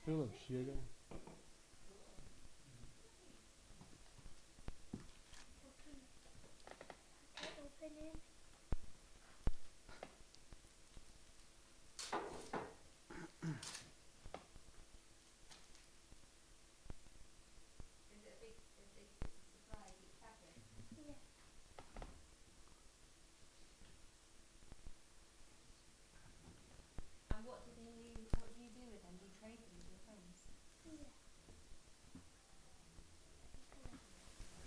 full of sugar. And what do you do with them? Do you trade them with your friends?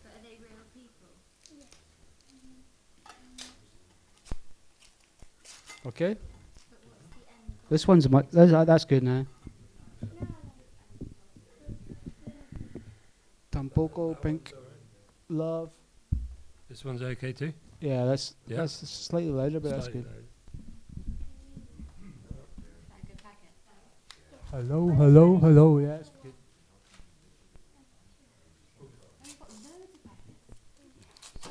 But are they real people? Okay. But what's the end goal? This one's much. That's good now. Tampoco pink love. This one's okay too? Yeah, Yeah. that's slightly louder, but that's Slightly good. louder. Is that a good packet? Hello, hello, hello. Yeah, it's good. Oh, you've got loads of packets.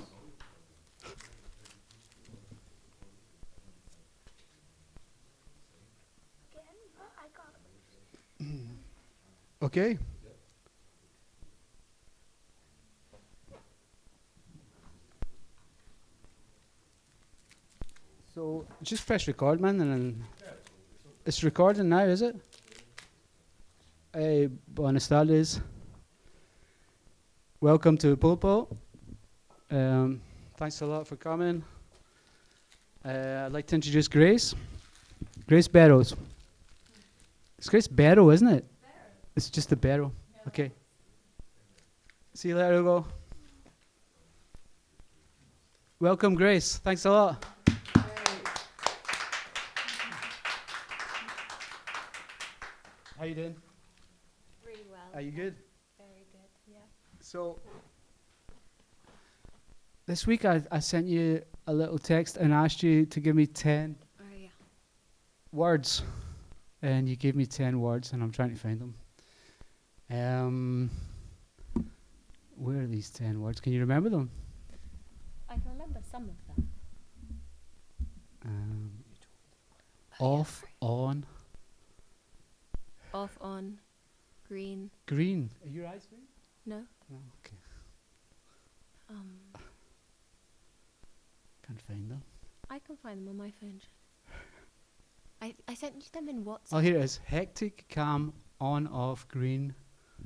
Okay. So just press record, man, and then it's recording now, is it? Hey, buenas tardes. Welcome to Pulpo. Thanks a lot for coming. I'd like to introduce Grace. Grace Berrows. It's Grace Berrow, isn't it? It's just the Berrow. Okay. See you later, Hugo. Welcome, Grace. Thanks a lot. How you doing? Really well. Are you good? Very good, yeah. So, this week I sent you a little text and asked you to give me 10 Oh, yeah. words. And you gave me 10 words, and I'm trying to find them. Where are these 10 words? Can you remember them? I can remember some of them. Off, on, Off, on, green, green. Are your eyes green? no. No, okay. Um, Can't find them. I can find them on my phone. I sent you them in WhatsApp. Oh, here it is. Hectic, calm, on, off, green,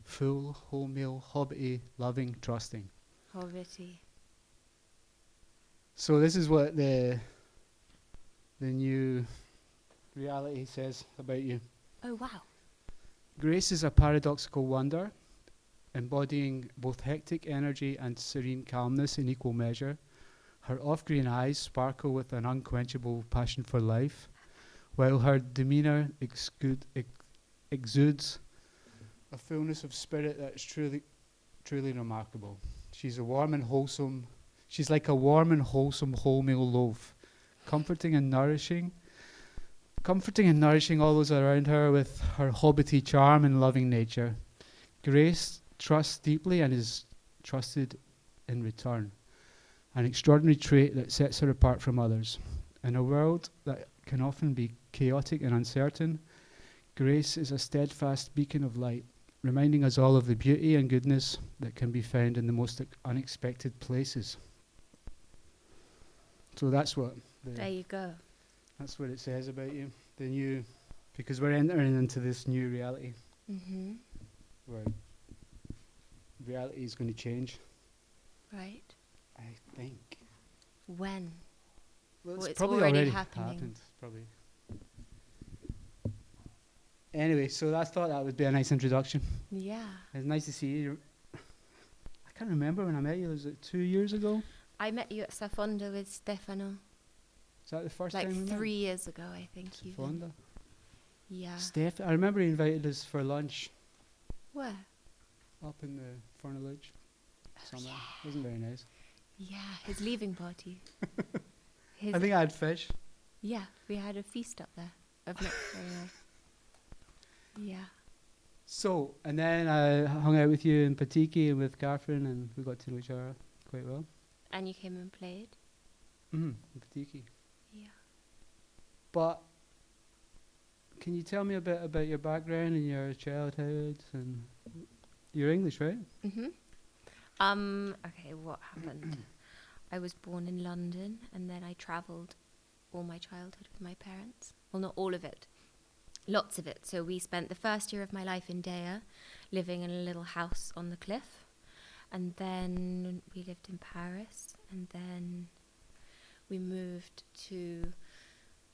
full, wholemeal, hobbity, loving, trusting. Hobbity. So this is what the new reality says about you. Oh, wow. Grace is a paradoxical wonder, embodying both hectic energy and serene calmness in equal measure. Her off-green eyes sparkle with an unquenchable passion for life, while her demeanour exudes a fullness of spirit that is truly remarkable. She's like a warm and wholesome wholemeal loaf, comforting and nourishing all those around her with her hobbity charm and loving nature. Grace trusts deeply and is trusted in return, an extraordinary trait that sets her apart from others. In a world that can often be chaotic and uncertain, Grace is a steadfast beacon of light, reminding us all of the beauty and goodness that can be found in the most unexpected places. So that's what There you go. that's what it says about you. The new, because we're entering into this new reality Mm-hmm. where reality is going to change. Right. I think. When? Well, It's probably already already happening. happened. Probably. Anyway, so I thought that would be a nice introduction. Yeah. It's nice to see you. I can't remember when I met you. Was it 2 years ago? I met you at Safonda with Stefano. Is that the first Like time we met? 3 years ago, I think. Even. Fonda. Yeah. Steph, I remember he invited us for lunch Where? up in the Furnilage. Oh, Somewhere. Wasn't very nice. yeah. His leaving party. I think I had fish. Yeah, we had a feast up there. Of not very nice. Yeah. So, and then I hung out with you in Patiki and with Catherine, and we got to know each other quite well. And you came and played. In Patiki. Yeah. But can you tell me a bit about your background and your childhood? And you're English, right? Okay, what happened? I was born in London, and then I travelled all my childhood with my parents. Well, not all of it, lots of it. So we spent the first year of my life in Dea, living in a little house on the cliff. And then we lived in Paris, and then we moved to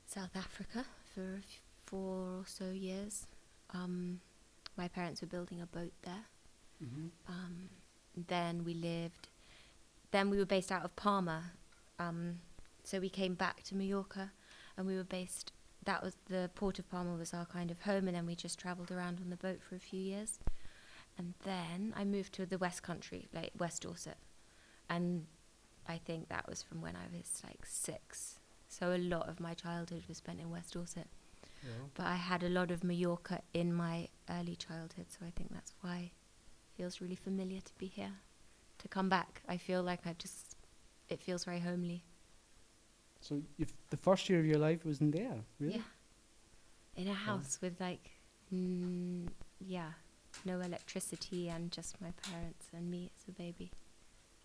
South Africa for 4 or so years. My parents were building a boat there. Then we were based out of Palma. So we came back to Mallorca, and we were based, that was the port of Palma was our kind of home, and then we just travelled around on the boat for a few years. And then I moved to the West Country, like West Dorset. And I think that was from when I was like 6. So a lot of my childhood was spent in West Dorset. Yeah. But I had a lot of Mallorca in my early childhood, so I think that's why it feels really familiar to be here. To come back, I feel like it feels very homely. So the first year of your life was in there, really? Yeah. In a house with like, no electricity, and just my parents and me as a baby,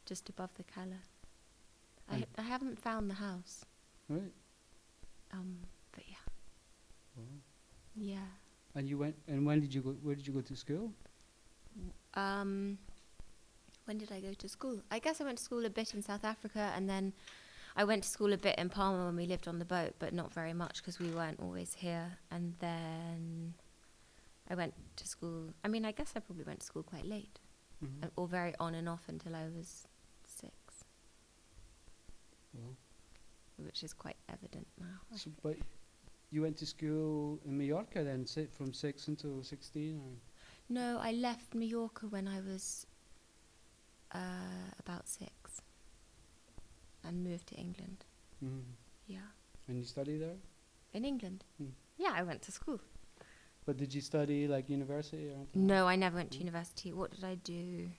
just above the Cala. I haven't found the house. Right. But yeah. Wow. Yeah. And you went, and where did you go to school? When did I go to school? I guess I went to school a bit in South Africa, and then I went to school a bit in Palma when we lived on the boat, but not very much because we weren't always here. And then I went to school, I guess I probably went to school quite late, or very on and off until I was 6. Well. Which is quite evident now. So, but you went to school in Mallorca then, from 6 until 16? Or? No, I left Mallorca when I was about 6 and moved to England. Yeah. And you studied there? In England? Mm. Yeah, I went to school. But did you study like university or anything? No, I never went to university. What did I do?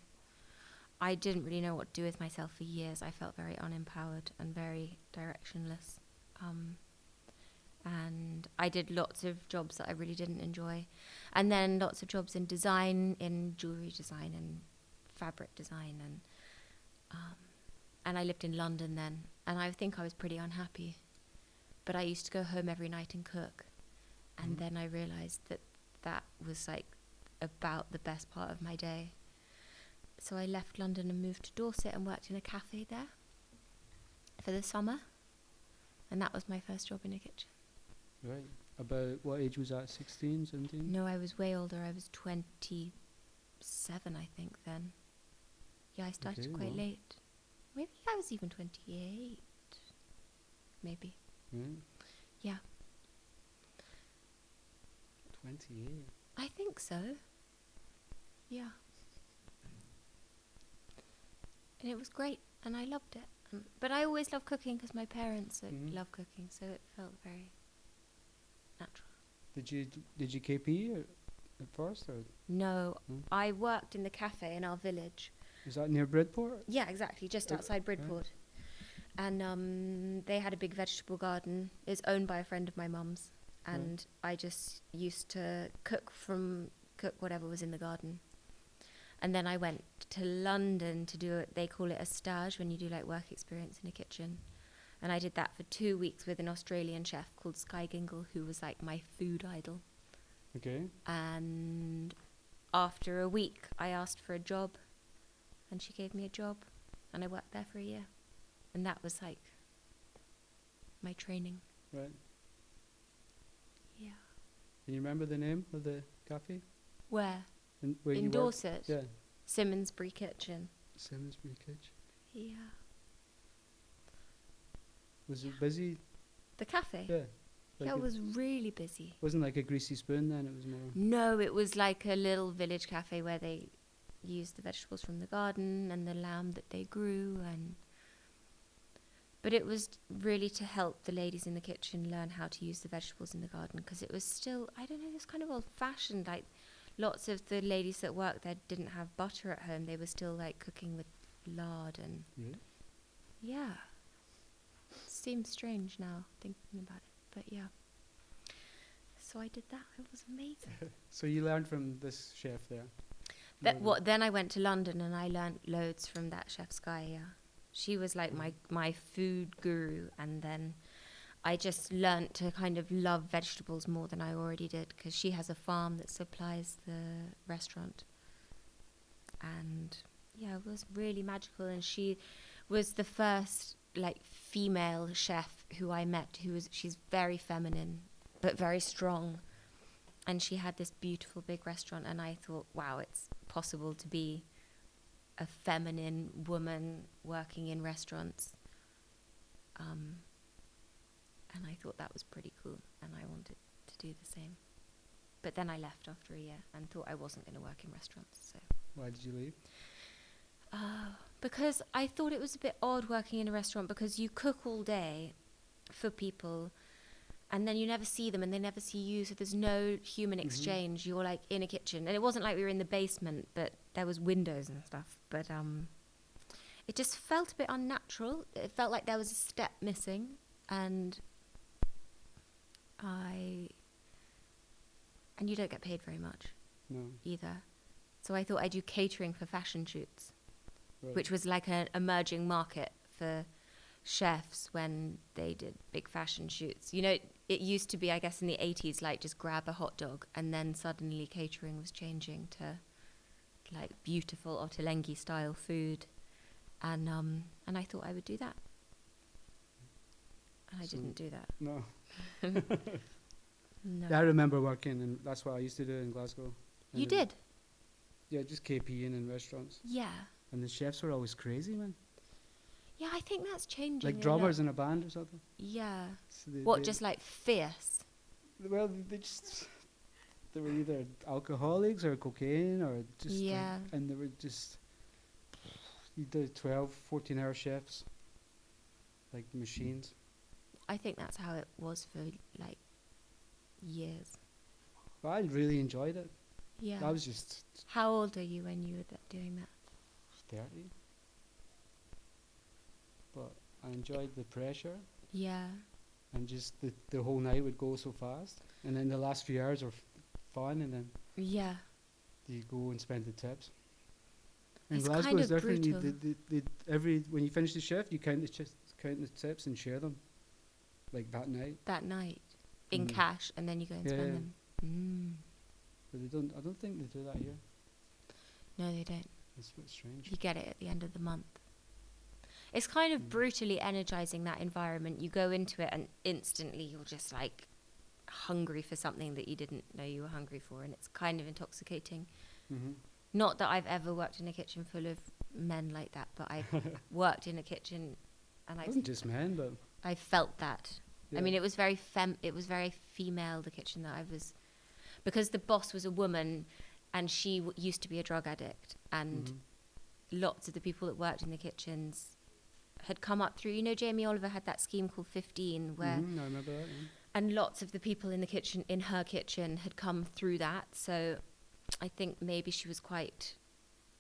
I didn't really know what to do with myself for years. I felt very unempowered and very directionless. And I did lots of jobs that I really didn't enjoy. And then lots of jobs in design, in jewellery design and fabric design. And I lived in London then. And I think I was pretty unhappy. But I used to go home every night and cook. And then I realised that was like about the best part of my day. So I left London and moved to Dorset and worked in a cafe there for the summer. And that was my first job in a kitchen. Right. About what age was that? 16, 17? No, I was way older. I was 27, I think, then. Yeah, I started quite late. Maybe I was even 28. Maybe. Right. Yeah. 28. I think so. Yeah. And it was great, and I loved it. But I always loved cooking because my parents love cooking, so it felt very natural. Did you KP at first, or? No, I worked in the cafe in our village. Is that near Bridport? Yeah, exactly, just outside Bridport. Right. And they had a big vegetable garden. It's owned by a friend of my mum's, and I just used to cook whatever was in the garden. And then I went to London to do it. They call it a stage when you do like work experience in a kitchen. And I did that for 2 weeks with an Australian chef called Sky Gingle, who was like my food idol. Okay. And after a week, I asked for a job, and she gave me a job, and I worked there for a year. And that was like my training. Right. Yeah. Can you remember the name of the cafe? Where? Where in you Dorset? Yeah. Simonsbury Kitchen. Simonsbury Kitchen. Yeah. Was it busy? The cafe? Yeah. Like Yeah, it was really busy. Wasn't like a Greasy Spoon then, it was more... No, it was like a little village cafe where they used the vegetables from the garden and the lamb that they grew. But it was really to help the ladies in the kitchen learn how to use the vegetables in the garden, because it was still, I don't know, it was kind of old-fashioned. Like, lots of the ladies that worked there didn't have butter at home. They were still, like, cooking with lard and... Really? Yeah. Seems strange now, thinking about it. But, yeah. So I did that. It was amazing. So you learned from this chef there? Then I went to London and I learnt loads from that chef Sky. Yeah, she was like my food guru, and then I just learnt to kind of love vegetables more than I already did, because she has a farm that supplies the restaurant. And yeah, it was really magical. And she was the first like female chef who I met she's very feminine but very strong. And she had this beautiful big restaurant, and I thought, wow, it's possible to be a feminine woman working in restaurants. And I thought that was pretty cool, and I wanted to do the same. But then I left after a year and thought I wasn't going to work in restaurants. So Why did you leave? because I thought it was a bit odd working in a restaurant, because you cook all day for people and then you never see them and they never see you, so there's no human exchange. You're like in a kitchen, and it wasn't like we were in the basement, but there was windows and stuff. But it just felt a bit unnatural. It felt like there was a step missing, and you don't get paid very much No. either. So I thought I'd do catering for fashion shoots, Right. which was like an emerging market for chefs when they did big fashion shoots. You know, it used to be, I guess, in the 80s, like just grab a hot dog, and then suddenly catering was changing to like beautiful Ottolenghi style food. And I thought I would do that. And I So- didn't do that. No. No. Yeah, I remember working, and that's what I used to do in Glasgow. And You it- did? Yeah, just KPing in restaurants. Yeah. And the chefs were always crazy, man. Yeah, I think that's changing. Like a drummers lot. in a band or something. Yeah. So What, just like fierce? Well, they were either alcoholics or cocaine or just like- Yeah. and they were just, you did 12, 14-hour shifts, like machines. I think that's how it was for like years. But I really enjoyed it. Yeah. I was just How old are you when you were doing that? 30. But I enjoyed the pressure, Yeah. and just the whole night would go so fast. And then the last few hours are fun, and then Yeah. you go and spend the tips. In It's Glasgow kind it's of different. brutal. When you finish the shift, you count the tips and share them, like that night. That night in Mm. cash, and then you go and Yeah, spend yeah. them. Mm. But they don't. I don't think they do that here. No, they don't. It's a bit strange. You get it at the end of the month. It's kind of Mm. brutally energizing, that environment. You go into it and instantly you're just like hungry for something that you didn't know you were hungry for, and it's kind of intoxicating. Mm-hmm. Not that I've ever worked in a kitchen full of men like that, but I've worked in a kitchen and It wasn't just men, but I felt that. yeah. I mean, it was very female, the kitchen that I was, because the boss was a woman, and she used to be a drug addict, and Mhm. lots of the people that worked in the kitchens had come up through, you know, Jamie Oliver had that scheme called 15, where, Mhm, I remember that. Yeah. and lots of the people in the kitchen, in her kitchen, had come through that. So I think maybe she was quite,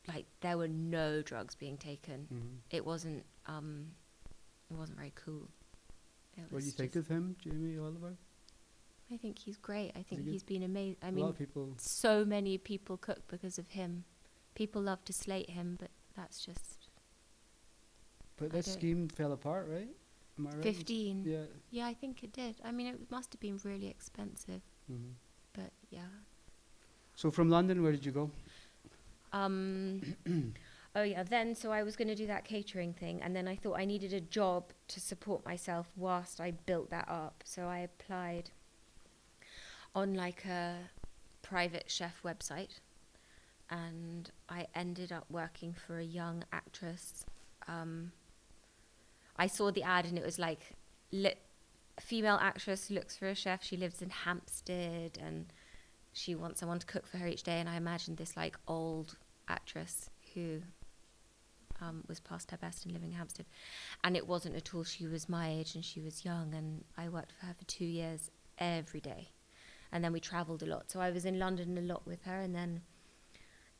like, there were no drugs being taken. Mhm. It wasn't very cool. It What do was you think just- of him, Jamie Oliver? I think he's great. I think he good? he's been amazing. I A lot mean, of people. so many people cook because of him. People love to slate him, but that's just But I this don't- scheme fell apart, right? Am I right? 15. Yeah. Yeah, I think it did. I mean, it must have been really expensive, Mm-hmm. but yeah. So from London, where did you go? Oh yeah, then so I was going to do that catering thing, and then I thought I needed a job to support myself whilst I built that up. So I applied on like a private chef website, and I ended up working for a young actress. I saw the ad, and it was like, female actress looks for a chef. She lives in Hampstead, and she wants someone to cook for her each day. And I imagined this like old actress who was past her best and living in Hampstead. And it wasn't at all. She was my age and she was young, and I worked for her for 2 years every day. And then we travelled a lot. So I was in London a lot with her, and then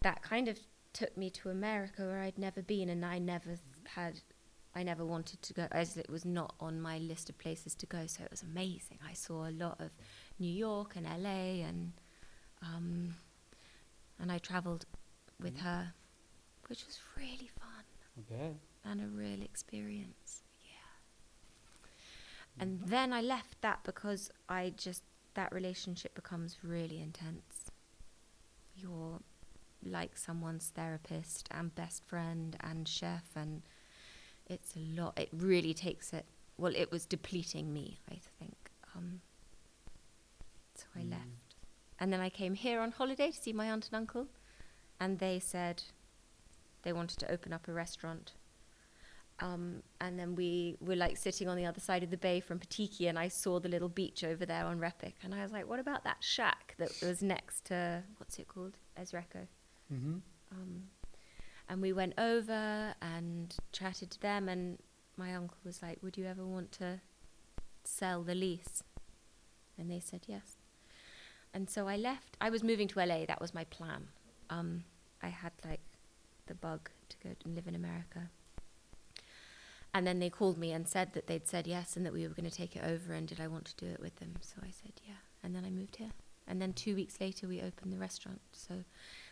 that kind of took me to America, where I'd never been, and I never had I never wanted to go, as it was not on my list of places to go. So it was amazing. I saw a lot of New York and LA, and I travelled with her, which was really fun Okay. and a real experience. And then I left that because that relationship becomes really intense. You're like someone's therapist and best friend and chef, and it's a lot. It really takes it. Well, it was depleting me, I think. So I left. And then I came here on holiday to see my aunt and uncle, and they said they wanted to open up a restaurant. And then we were like sitting on the other side of the bay from Patiki, and I saw the little beach over there on Repik, and I was like, what about that shack that was next to, what's it called? Ezreco. Mm-hmm. And we went over and chatted to them, and my uncle was like, would you ever want to sell the lease? And they said yes. And so I left. I was moving to LA. That was my plan. I had like the bug to go and live in America. And then they called me and said that they'd said yes and that we were going to take it over, and did I want to do it with them? So I said yeah. And then I moved here. And then 2 weeks later we opened the restaurant. So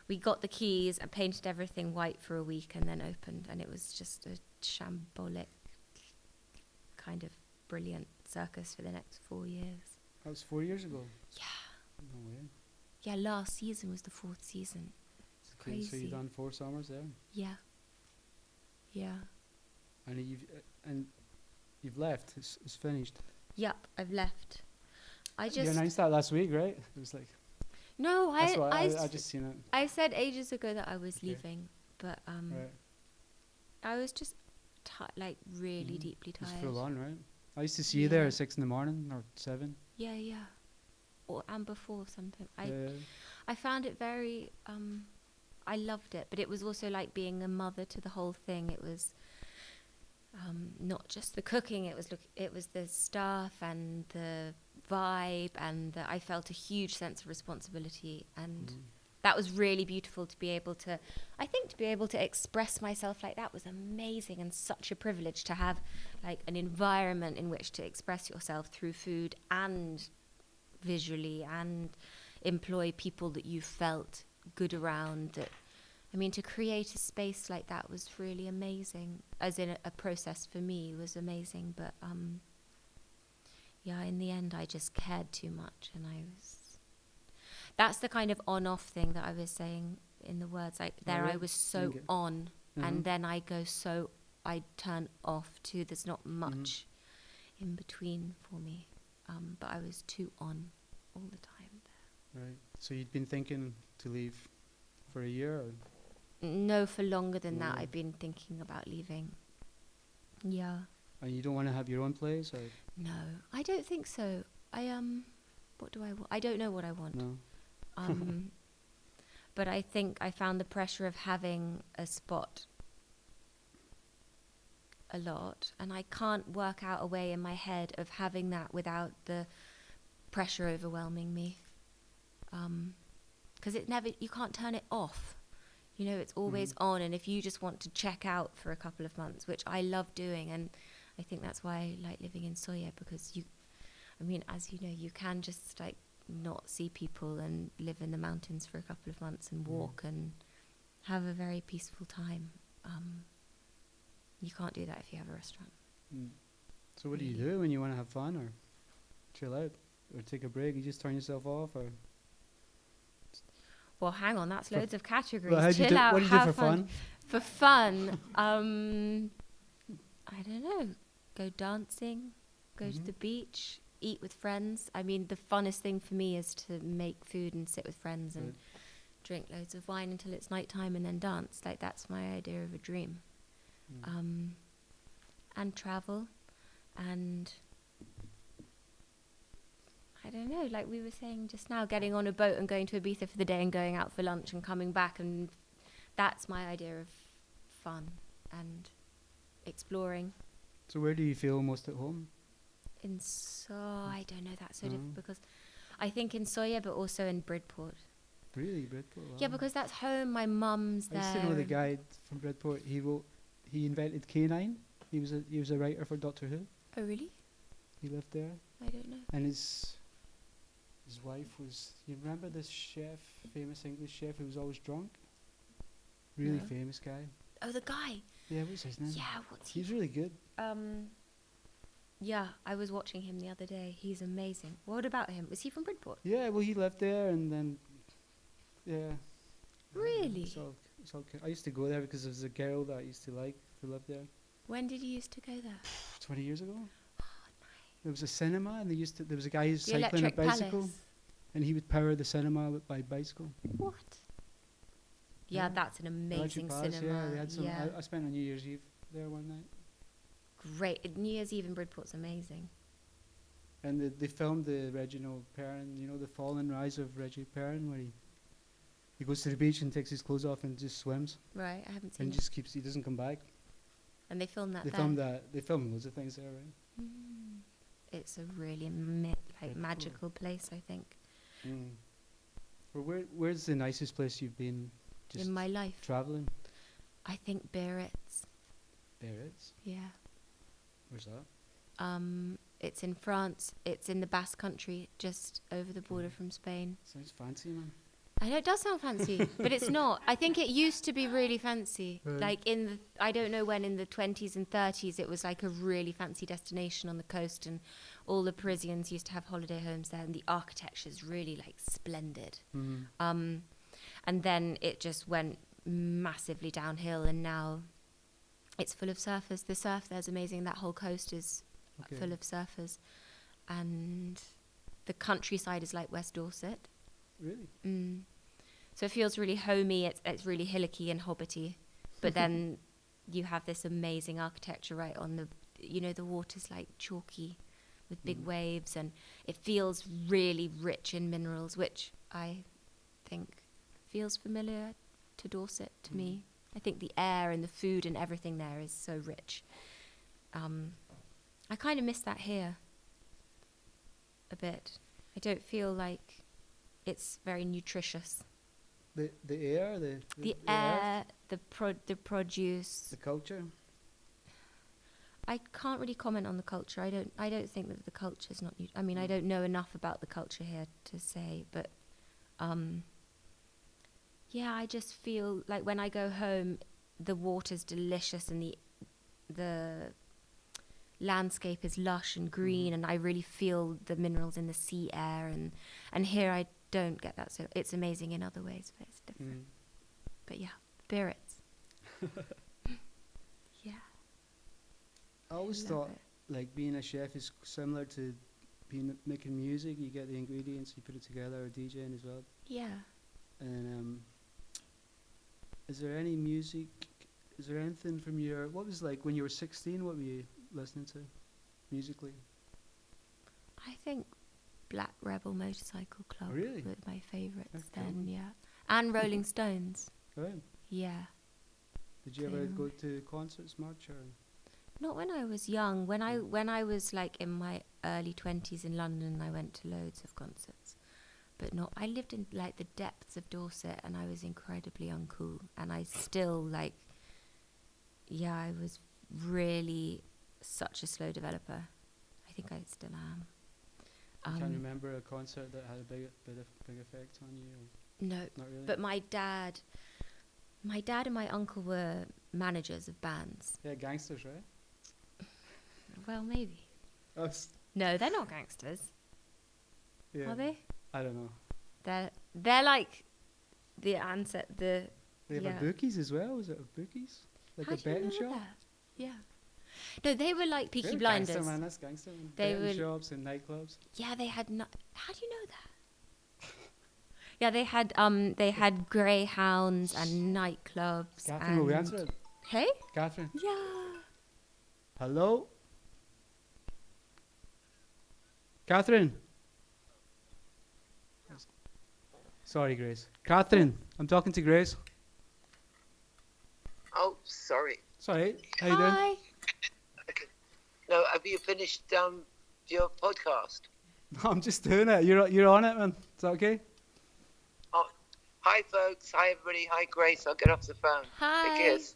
we got the keys and painted everything white for a week and then opened. And it was just a shambolic kind of brilliant circus for the next 4 years. That was 4 years ago. Yeah. No way. Yeah, last season was the 4th season. It's Okay, crazy. so you've done 4 summers there. Yeah. Yeah. And you've left. It's finished. Yep, I've left. You announced that last week, right? It was like. No, That's why I just seen it. I said ages ago that I was Okay. leaving, but Right. I was just really deeply It's tired. full on, right? I used to see you there Yeah. at 6 a.m. or 7. Yeah. And before something. Yeah. I found it very I loved it, but it was also like being a mother to the whole thing. It was not just the cooking, it was the staff and the vibe, and I felt a huge sense of responsibility, and that was really beautiful to be able to express myself like that was amazing, and such a privilege to have like an environment in which to express yourself through food and visually, and employ people that you felt good around. To create a space like that was really amazing, as in a process for me was amazing, but in the end I just cared too much, and that's the kind of on-off thing that I was saying in the words, like there I was so on, and then I turn off too. There's not much in between for me, but I was too on all the time there. Right. So you'd been thinking to leave for a year? Or? No, for longer than that. I've been thinking about leaving. Yeah. And you don't want to have your own place? Or? No, I don't think so. What do I want? I don't know what I want. No. But I think I found the pressure of having a spot a lot, and I can't work out a way in my head of having that without the pressure overwhelming me. 'Cause you can't turn it off. It's always on, and if you just want to check out for a couple of months, which I love doing, and I think that's why I like living in Soya, because as you know, you can just like not see people and live in the mountains for a couple of months and walk and have a very peaceful time. You can't do that if you have a restaurant. So what do you do when you want to have fun or chill out or take a break? You just turn yourself off, or? Well, hang on, that's loads of categories. Well, Chill out, what do you do have for fun? For fun, I don't know. Go dancing, go to the beach, eat with friends. The funnest thing for me is to make food and sit with friends and drink loads of wine until it's nighttime and then dance. Like, that's my idea of a dream. And travel, and I don't know, like we were saying just now, getting on a boat and going to Ibiza for the day and going out for lunch and coming back, and that's my idea of fun and exploring. So where do you feel most at home? I don't know, that's so different, because I think in Soya, but also in Bridport. Really, Bridport? Wow. Yeah, because that's home, my mum's there. I used to know the guy from Bridport. He invented K9. He was a writer for Doctor Who. Oh, really? He lived there, I don't know. and his wife was. You remember this chef, famous English chef who was always drunk? Really No. famous guy. Oh, the guy. Yeah, what's his name? Yeah, what's he? He's really good. Yeah, I was watching him the other day. He's amazing. What about him? Was he from Bridport? Yeah, well, he lived there, and then, yeah. Really? It's all I used to go there because there was a girl that I used to like who lived there When did you used to go there? 20 years ago. There was a cinema, and there was a guy who's The cycling a Electric bicycle, Palace. and he would power the cinema by bicycle. What? Yeah, Yeah. that's an amazing Electric Palace, cinema. Yeah, they had some. Yeah. I spent a New Year's Eve there one night, Great. New Year's Eve in Bridport's amazing. and they filmed the Reginald Perrin. You know, the fall and rise of Reggie Perrin, where he goes to the beach and takes his clothes off and just swims, Right, I haven't seen and it. just keeps. He doesn't come back. And they filmed that They there. filmed that. They filmed loads of things there, right? It's a really Cool. magical place, I think, Well, where's the nicest place you've been? Just in my life. traveling. I think Biarritz. Biarritz. Yeah. Where's that? It's in France. It's in the Basque Country, just over the border from Spain. Sounds fancy, man. I know it does sound fancy, but it's not. I think it used to be really fancy. Right. Like I don't know when in the 20s and 30s, it was like a really fancy destination on the coast, and all the Parisians used to have holiday homes there, and the architecture's really like splendid. And then it just went massively downhill, and now it's full of surfers. The surf there's amazing. That whole coast is Okay. full of surfers, and the countryside is like West Dorset. Really? So it feels really homey. It's really hillocky and hobbity, but then you have this amazing architecture right on the water's like chalky with big waves, and it feels really rich in minerals, which I think feels familiar to Dorset to me. I think the air and the food and everything there is so rich. I kind of miss that here a bit. I don't feel like it's very nutritious. The air, The earth, air, the produce. the culture. I can't really comment on the culture. I don't think that the culture's not. I mean, I don't know enough about the culture here to say, but yeah, I just feel like when I go home, the water's delicious and the landscape is lush and green, and I really feel the minerals in the sea air, and here I don't get that. So it's amazing in other ways, but it's different. But yeah, Biarritz. Yeah. I always Love thought it. like being a chef is similar to making music. You get the ingredients, you put it together, or DJing as well. Yeah. And is there any music? Is there anything from what was like when you were 16? What were you listening to musically? I think Black Rebel Motorcycle Club Really? were my favourites That's then, cool. yeah. And Rolling Stones, Right. yeah. Did you ever Cool. go to concerts much, or? Not when I was young. When I was like in my early 20s in London, I went to loads of concerts. But not, I lived in like the depths of Dorset, and I was incredibly uncool. And I still like, yeah, I was really such a slow developer. I think I still am. You can't remember a concert that had a big effect on you? Or No, not really. but my dad and my uncle were managers of bands. Yeah, gangsters, right? Well, maybe. Oh, No, they're not gangsters, yeah. are they? I don't know. They're like the answer. They have Yeah. a bookies as well. Was it a bookies? Like How a do you betting know shop? that? Yeah. No, they were like Peaky Really Blinders. Gangster, man. That's gangster. Man. They Betting were- shops and nightclubs. Yeah, they had. How do you know that? Yeah, they had greyhounds and nightclubs. Catherine, will we and answer it? Hey. Catherine. Yeah. Hello? Catherine? Sorry, Grace. Catherine, I'm talking to Grace. Oh, sorry. Sorry, how you doing? Hi. Okay. No, have you finished your podcast? I'm just doing it. You're on it, man. Is that okay? Oh, hi, folks. Hi, everybody. Hi, Grace. I'll get off the phone. Hi. Big kiss.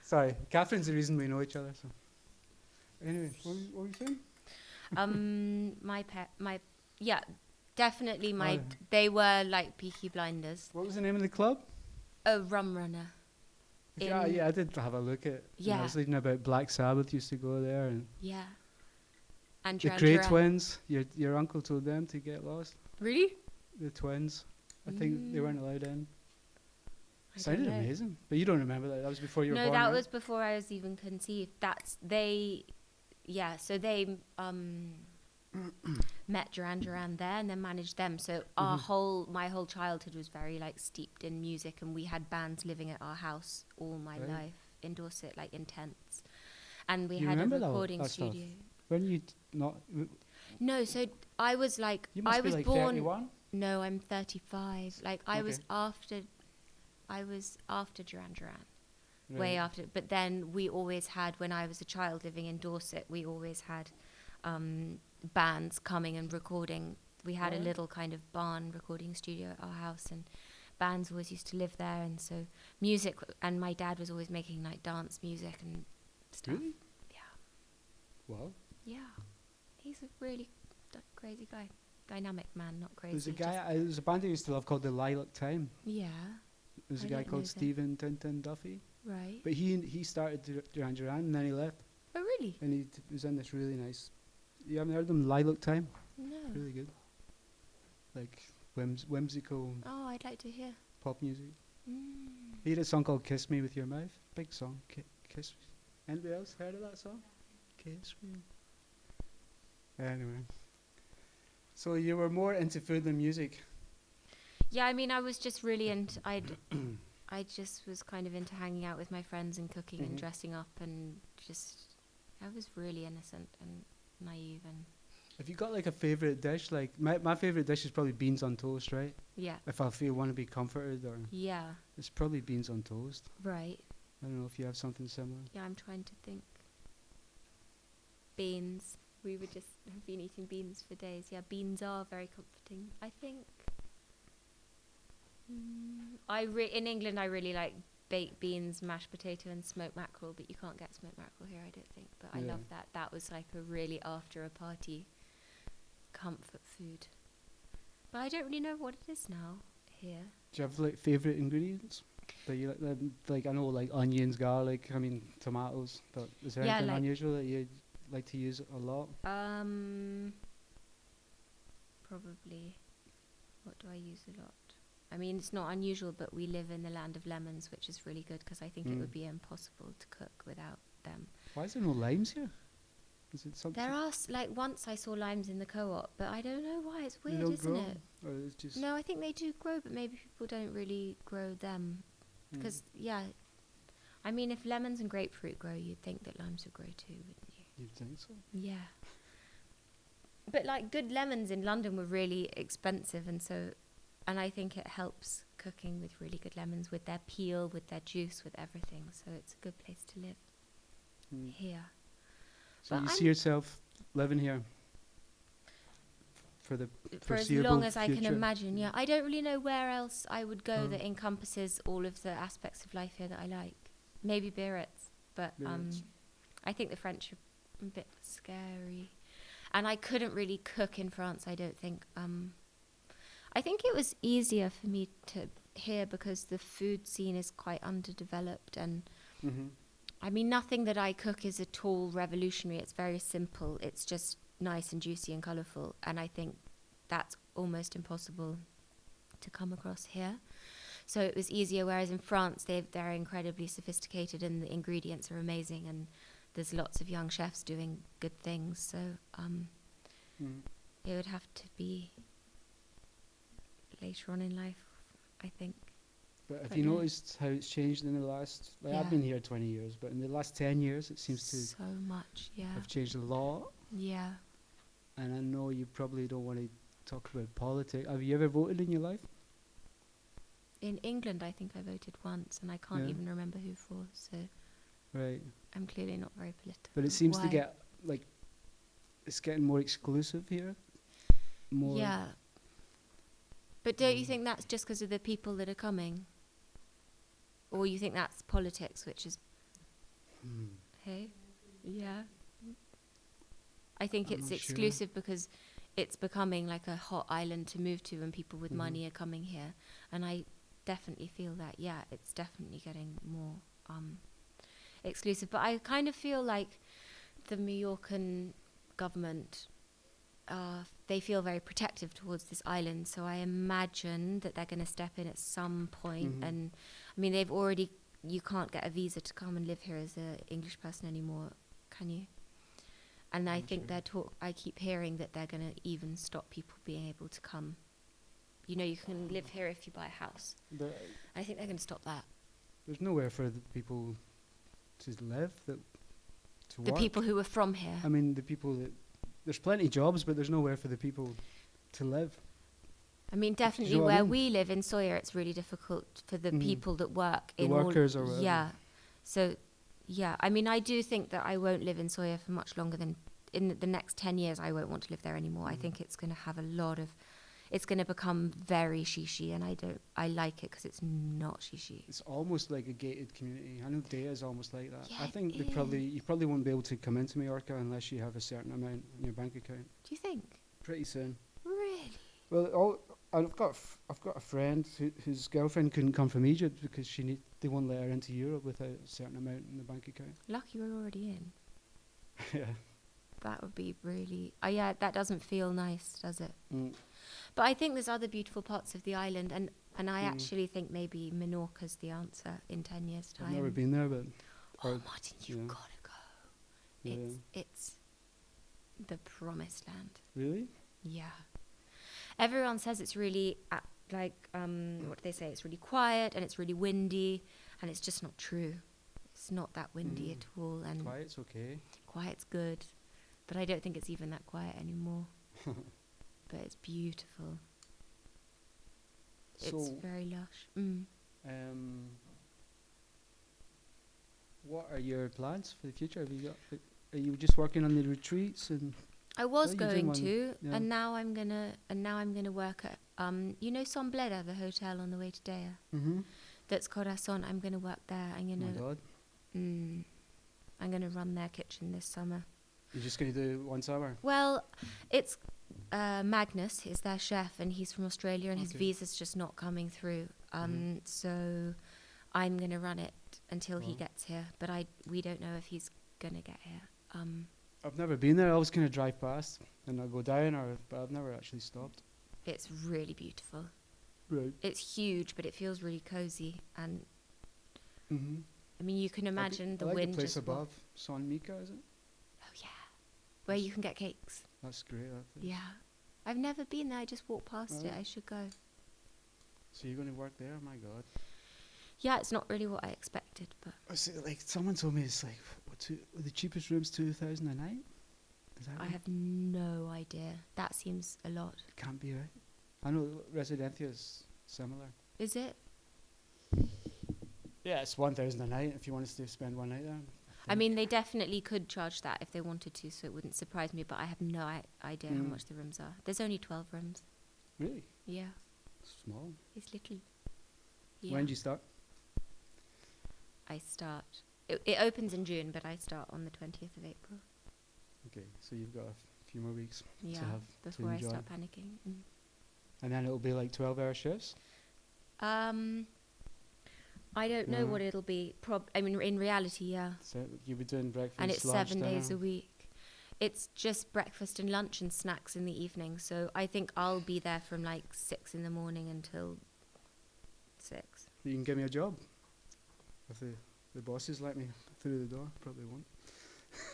Sorry, Catherine's the reason we know each other. So, anyway, what were you saying? Yeah, definitely Oh, yeah. they were like Peaky Blinders. What was the name of the club? Oh, Rum Runner. Yeah, In- I did have a look at. Yeah. I was reading about Black Sabbath used to go there, and Yeah. And the Duran Cray Duran. twins. Your uncle told them to get lost. Really? The twins. I think they weren't allowed in. I Sounded don't know. amazing, but you don't remember that. That was before you were No, born. that right? was before I was even conceived. So they met Duran Duran there and then managed them. So my whole childhood was very like steeped in music, and we had bands living at our house all my Right. life in Dorset, like in tents. And we You had a remember that- recording that stuff? studio. When you not, No, so I was like, you must I be was like born. 31. No, I'm 35. Like I was Okay. after Duran Duran. Right. Way after, but then we always had, when I was a child living in Dorset, we always had bands coming and recording. We had a Alright. little kind of barn recording studio at our house, and bands always used to live there, and so music, and my dad was always making like dance music and stuff. Really? Yeah. Well, Yeah. He's a really crazy guy. Dynamic man, not crazy. there's a just- guy. There's a band I used to love called the Lilac Time. Yeah, There's a I guy don't know called them. Stephen Tintin Duffy, right. but he started Duran Duran and then he left, Oh, really? and he was in this really nice. You haven't heard them? Lilac Time, No. really good. Like whimsical Oh, I'd like to hear. pop music. Mm. He had a song called "Kiss Me with Your Mouth." Big song. Kiss Me. Anybody else heard of that song? Kiss Me. Anyway, so you were more into food than music. Yeah, I mean, I was just really into. I just was kind of into hanging out with my friends and cooking and Mhm. dressing up, and just I was really innocent and naive, and Have you got like a favorite dish? Like my favorite dish is probably beans on toast, right? yeah, If I feel want to be comforted, or yeah, it's probably beans on toast. right. I don't know if you have something similar. Yeah, I'm trying to think. Beans. We would just have been eating beans for days. Yeah, beans are very comforting. I think. In England, I really like baked beans, mashed potato, and smoked mackerel. But you can't get smoked mackerel here, I don't think. But I Yeah. love that. That was like a really after a party comfort food. But I don't really know what it is now here. Do you have like favorite ingredients that you like? I know like onions, garlic. I mean tomatoes. But is there Yeah, anything like- unusual that you like to use a lot? Probably. What do I use a lot? I mean, it's not unusual, but we live in the land of lemons, which is really good because I think it Mm. would be impossible to cook without them. Why is there no limes here? Is it something There are like once I saw limes in the co-op, but I don't know why. It's they weird, don't isn't grow, it? or it's just No, I think they do grow, but maybe people don't really grow them Mm. because I mean, if lemons and grapefruit grow, you'd think that limes would grow too, wouldn't you? You'd think so. Yeah. But like good lemons in London were really expensive, and I think it helps cooking with really good lemons, with their peel, with their juice, with everything. So it's a good place to live Mm. here. So But you I'm- see yourself living here for the For as foreseeable long as I can future? imagine, yeah. I don't really know where else I would go Oh. that encompasses all of the aspects of life here that I like. Maybe Biarritz, but Biarritz. I think the French are a bit scary. And I couldn't really cook in France, I don't think. I think it was easier for me to here because the food scene is quite underdeveloped, and Mhm. I mean, nothing that I cook is at all revolutionary. It's very simple. It's just nice and juicy and colourful. And I think that's almost impossible to come across here. So it was easier, whereas in France, they're incredibly sophisticated and the ingredients are amazing and there's lots of young chefs doing good things. So Mm. it would have to be later on in life, I think. But have But you yeah. noticed how it's changed in the last? Like I've Yeah. been here 20 years, but in the last 10 years, it seems to So much, yeah. have changed a lot. Yeah. And I know you probably don't want to talk about politics. Have you ever voted in your life? In England, I think I voted once, and I can't Yeah. even remember who for, so Right. I'm clearly not very political. But it seems Why? to get like it's getting more exclusive here. More. Yeah. But don't you think that's just because of the people that are coming? Or you think that's politics, which is Hey? Yeah. I think I'm it's not sure. exclusive because it's becoming like a hot island to move to and people with Mhm. money are coming here. And I definitely feel that, yeah, it's definitely getting more exclusive. But I kind of feel like the Mallorcan government, they feel very protective towards this island. So I imagine that they're going to step in at some point. Mhm. And I mean, they've already, you can't get a visa to come and live here as an English person anymore, can you? And I Not think sure. I keep hearing that they're going to even stop people being able to come. You know, you can live here if you buy a house. I think they're going to stop that. There's nowhere for the people to live, to The work. people who are from here. I mean, the people that there's plenty of jobs, but there's nowhere for the people to live. I mean, definitely know what I where mean? we live in Sawyer, it's really difficult for the Mhm. people that work The in workers all. or whatever. Yeah. So, yeah. I mean, I do think that I won't live in Sawyer for much longer than in the next 10 years. I won't want to live there anymore. I Mhm. think it's going to have a lot of. It's going to become very shishi, and I like it because it's not shishi. It's almost like a gated community. I know Daya is almost like that. Yeah, I think it you probably won't be able to come into Mallorca unless you have a certain amount in your bank account. Do you think? Pretty soon. Really? Well, I've got a friend whose girlfriend couldn't come from Egypt because they won't let her into Europe without a certain amount in the bank account. Lucky we're already in. Yeah. That would be really. Yeah, that doesn't feel nice, does it? Mm. But I think there's other beautiful parts of the island, and I Mm. actually think maybe Menorca's the answer in 10 years' time. I've never been there, but Oh, Martin, you've yeah. got to go. Yeah. It's the promised land. Really? Yeah. Everyone says it's really what do they say? It's really quiet and it's really windy, and it's just not true. It's not that windy at all, and Quiet's okay. quiet's good, but I don't think it's even that quiet anymore. But it's beautiful. It's So, very lush. what are your plans for the future? Are you just working on the retreats and? I was you doing going one? to, Yeah. and now I'm gonna work at you know Sombleda, the hotel on the way to Daya. Mm-hmm. That's Corazon. I'm gonna work there. Oh my God. I'm gonna run their kitchen this summer. You're just going to do 1 summer? Well, it's Magnus is their chef, and he's from Australia, and his Okay. visa's just not coming through. So I'm gonna run it until he Wow. gets here, but we don't know if he's gonna get here. I've never been there. I always kind of drive past and I'll go down, but I've never actually stopped. It's really beautiful. Right. It's huge, but it feels really cozy, and Mm-hmm. I mean, you can imagine the I like wind the place just above, San Mika, is it? Oh yeah, where you can get cakes. That's great. That place. Yeah, I've never been there. I just walked past it. Alright. I should go. So you're going to work there? My God. Yeah, it's not really what I expected, but I see, like someone told me it's like the cheapest room's 2,000 a night. Is that I right? have no idea. That seems a lot. It can't be right. I know Residencia is similar. Is it? Yeah, it's 1,000 a night if you want to spend one night there. I mean, they definitely could charge that if they wanted to, so it wouldn't surprise me. But I have no idea how much the rooms are. There's only 12 rooms. Really? Yeah, Small. it's little. Yeah. When do you start? I start. It opens in June, but I start on the 20th of April. Okay, so you've got a few more weeks Yeah, to have before I enjoy. start panicking. And then it'll be like 12-hour shifts? I don't know Mhm. what it'll be. I mean, in reality, yeah. So you'll be doing breakfast, And it's lunch, 7 days a dinner. week. It's just breakfast and lunch and snacks in the evening. So I think I'll be there from like 6 in the morning until 6. You can give me a job. If the bosses let me through the door, probably won't.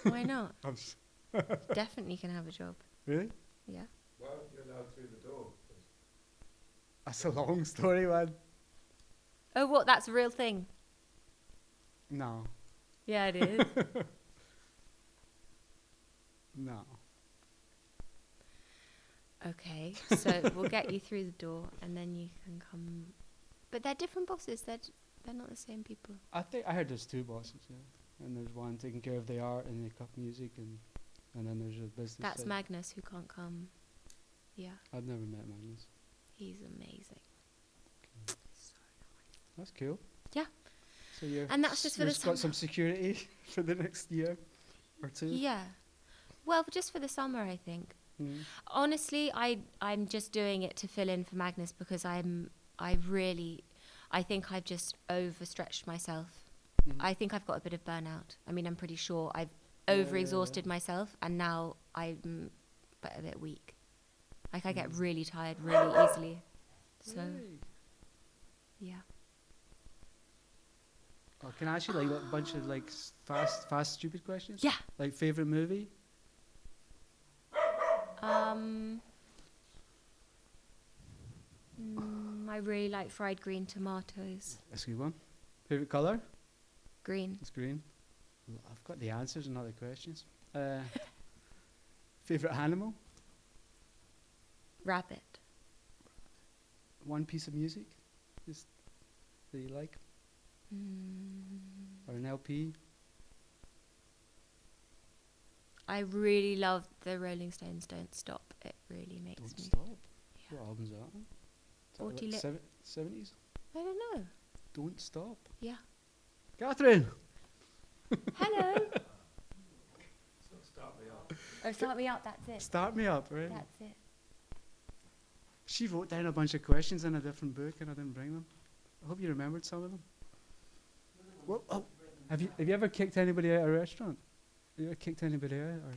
Why not? I'm s- Definitely can have a job. Really? Yeah. Why aren't you allowed through the door? That's a long story, man. Oh, what? That's a real thing. No. Yeah, it is. No. Okay, so we'll get you through the door, and then you can come. But they're different bosses. They're not the same people. I heard there's 2 bosses, yeah. And there's one taking care of the art and the cup music, and then there's a business That's side. Magnus, who can't come. Yeah, I've never met Magnus. he's amazing. So That's cool. Yeah. So you're And that's just for the got summer. some security for the next year or two. Yeah. Well, just for the summer, I think. Mm. Honestly, I'm just doing it to fill in for Magnus because I think I've just overstretched myself. Mm. I think I've got a bit of burnout. I mean, I'm pretty sure I've Yeah, overexhausted myself, and now I'm a bit weak. Like, I get really tired really easily. So, Right. yeah. Oh, can I ask you like a bunch of like fast, stupid questions? Yeah. Like favorite movie? I really like fried green tomatoes. That's a good one. Favorite color? Green. It's green. Well, I've got the answers and not the questions. Favorite animal? Rabbit. One piece of music? Just that you like? Or an LP? I really love the Rolling Stones' Don't Stop. It really makes Don't me... Stop. Yeah. What album's that? Is that 40 like li- 70s? I don't know. Don't Stop. Yeah. Catherine! Hello. So start me off. Oh, start me up. That's it. Start me up, right? That's it. She wrote down a bunch of questions in a different book and I didn't bring them. I hope you remembered some of them. Well, oh, have you ever kicked anybody out of a restaurant? Have you ever kicked anybody out? Or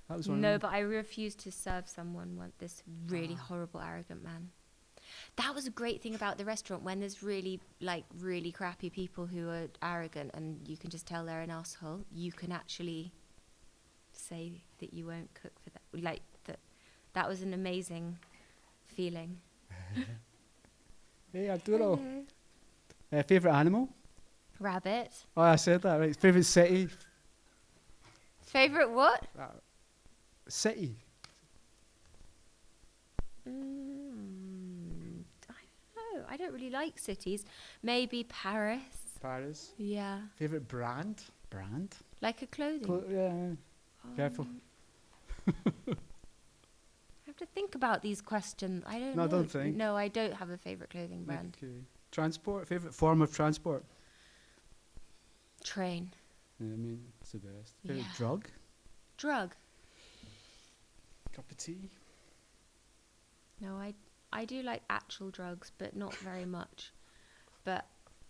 that was one No, of them. but I refused to serve someone this really horrible, arrogant man. That was a great thing about the restaurant when there's really crappy people who are arrogant and you can just tell they're an asshole. You can actually say that you won't cook for them. Like that was an amazing feeling. Hey, Arturo. Hello. Favorite animal? Rabbit. Oh, I said that right. Favorite city? Favorite what? City. I don't know. I don't really like cities. Maybe Paris. Paris. Yeah. Favorite brand? Brand? Like a clothing. Yeah. Careful. I have to think about these questions. I don't No, know. don't think. No, I don't have a favorite clothing brand. Okay. Transport? Favorite form of transport? Train. Yeah, I mean, it's the best. Favorite Yeah. drug? Drug. Cup of tea? No, I do like actual drugs, but not very much. But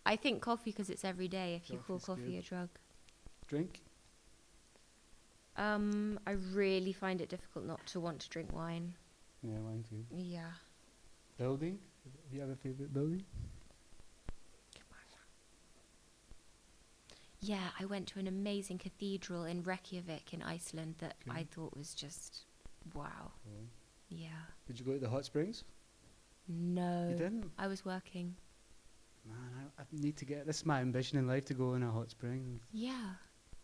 I think coffee because it's every day if you call Coffee's coffee good. a drug. Drink? I really find it difficult not to want to drink wine. Yeah, mine too. Yeah. Building? Do you have a favorite building? Yeah, I went to an amazing cathedral in Reykjavik in Iceland that Okay. I thought was just wow. Oh. Yeah. Did you go to the hot springs? No. You didn't? I was working. Man, I need to get... This is my ambition in life, to go in a hot spring. Yeah.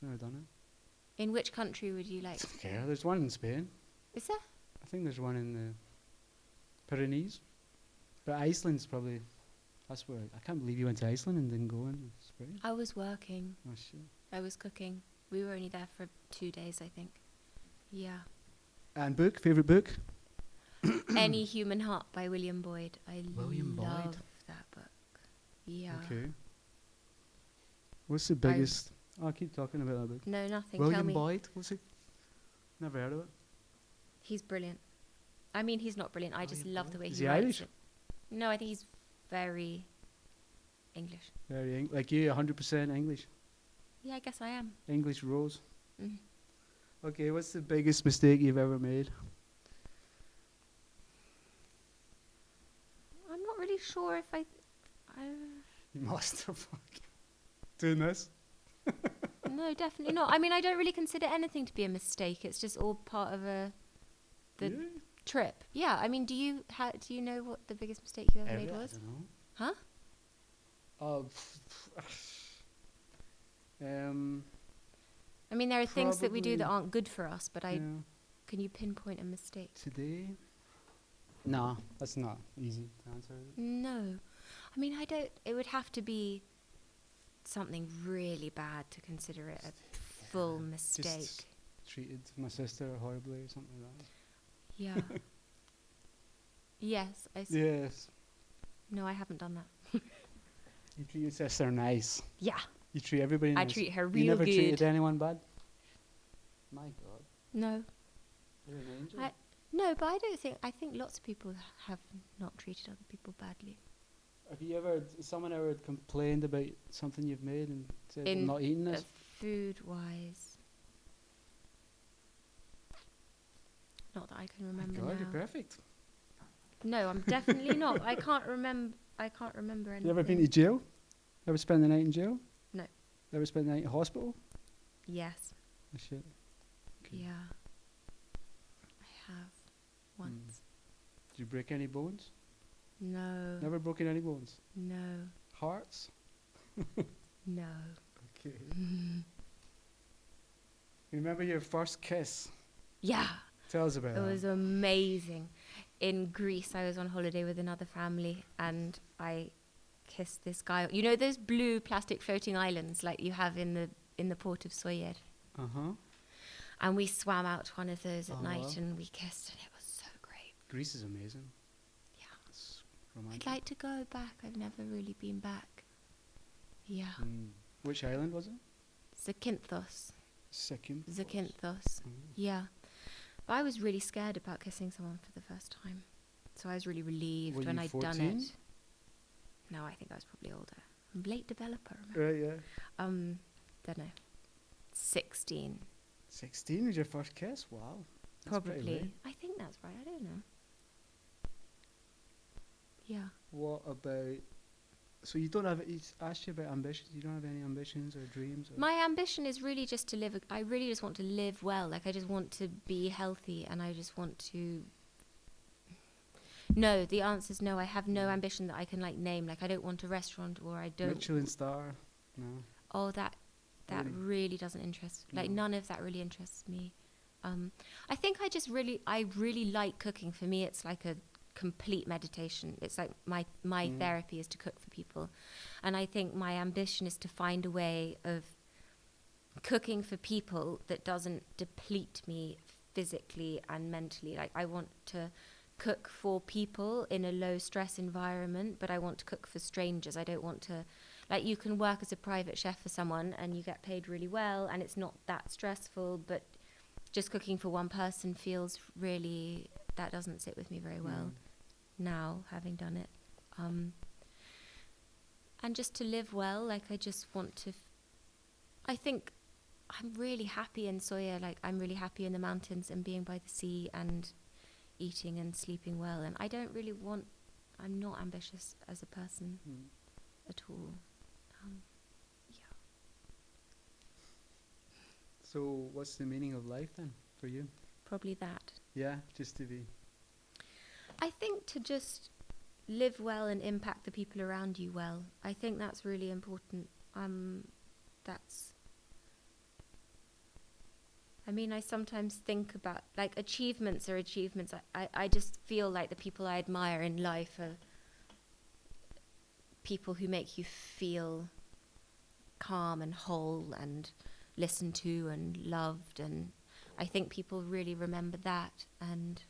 Never done it. In which country would you like? Yeah, there's one in Spain. Is there? I think there's one in the Pyrenees. But Iceland's probably... That's where... I can't believe you went to Iceland and didn't go in the spring. I was working. Oh, shit. I was cooking. We were only there for 2 days, I think. Yeah. And book? Favorite book? Any Human Heart by William Boyd. I William Boyd? love that book. Yeah. Okay. What's the biggest... I'll keep talking about that book. No, nothing. Tell William me. Boyd? What's it? Never heard of it. He's brilliant. I mean, he's not brilliant. I just William love the Boyd? way Is he he writes Irish? it. No, I think he's very English. Very like you, 100% English. Yeah, I guess I am. English rose. Mm. Okay, what's the biggest mistake you've ever made? I'm not really sure if I You must have fucking doing this. no, definitely not. I mean, I don't really consider anything to be a mistake. It's just all part of the Yeah. trip. Yeah, I mean, do you know what the biggest mistake you ever made I was? don't know. Huh? I mean, there are things that we do that Probably- aren't good for us, but yeah. can you pinpoint a mistake? Today? No, that's not easy to answer. is it? No. I mean, it would have to be something really bad to consider it a full mistake. Just treated my sister horribly or something like that. Yeah. Yes, Yes. No, I haven't done that. You treat your sister nice. Yeah, You treat everybody I nice. treat her You real never good. treated anyone bad? My God. No. You're an angel. No, but I think lots of people have not treated other people badly. Have you ever, someone ever complained about something you've made and said, I'm In not eating this? Food-wise. Not that I can My remember God, you're now. perfect. No, I'm definitely not. I can't remember anything. You ever been to jail? Ever spent the night in jail? No. Ever spent the night in hospital? Yes. Oh, shit. Okay. Yeah. I have. Once. Did you break any bones? No. Never broken any bones? No. Hearts? No. Okay. Remember your first kiss? Yeah. Tell us about It that. was amazing. In Greece, I was on holiday with another family, and I kissed this guy. You know those blue plastic floating islands like you have in the port of Soyer? Uh-huh. And we swam out to one of those at night, wow. and we kissed, and it was so great. Greece is amazing. Yeah. It's romantic. I'd like to go back. I've never really been back. Yeah. Which island was it? Zakynthos. Sikkim. Zakynthos. Yeah. But I was really scared about kissing someone for the first time. So I was really relieved Were when you I'd done 14? it. No, I think I was probably older. I'm a late developer, remember? Right, yeah. Don't know. 16. 16 was your first kiss? Wow. That's pretty Probably. late. I think that's right. I don't know. Yeah. What about... So you don't have... He's asked you about ambitions. You don't have any ambitions or dreams? Or My ambition is really just to live. I really just want to live well. Like, I just want to be healthy, and I just want to... No, the answer is no. I have no ambition that I can, like, name. Like, I don't want a restaurant, or I don't... Michelin star? No. Oh, that Really? really doesn't interest... Like, No. none of that really interests me. I think I really like cooking. For me, it's like a complete meditation. It's like my therapy is to cook for people. And I think my ambition is to find a way of cooking for people that doesn't deplete me physically and mentally. Like, I want to cook for people in a low stress environment, but I want to cook for strangers. I don't want to... Like, you can work as a private chef for someone and you get paid really well and it's not that stressful, but just cooking for one person feels really... That doesn't sit with me very well now, having done it. And just to live well, like, I just want to... I think I'm really happy in Soya. Like, I'm really happy in the mountains and being by the sea and eating and sleeping well. And I don't really want... I'm not ambitious as a person at all. Yeah. So what's the meaning of life then for you? Probably that. Yeah, just to be... I think to just live well and impact the people around you well. I think that's really important. That's... I mean, I sometimes think about, like, achievements are achievements. I just feel like the people I admire in life are people who make you feel calm and whole and listened to and loved. And I think people really remember that. And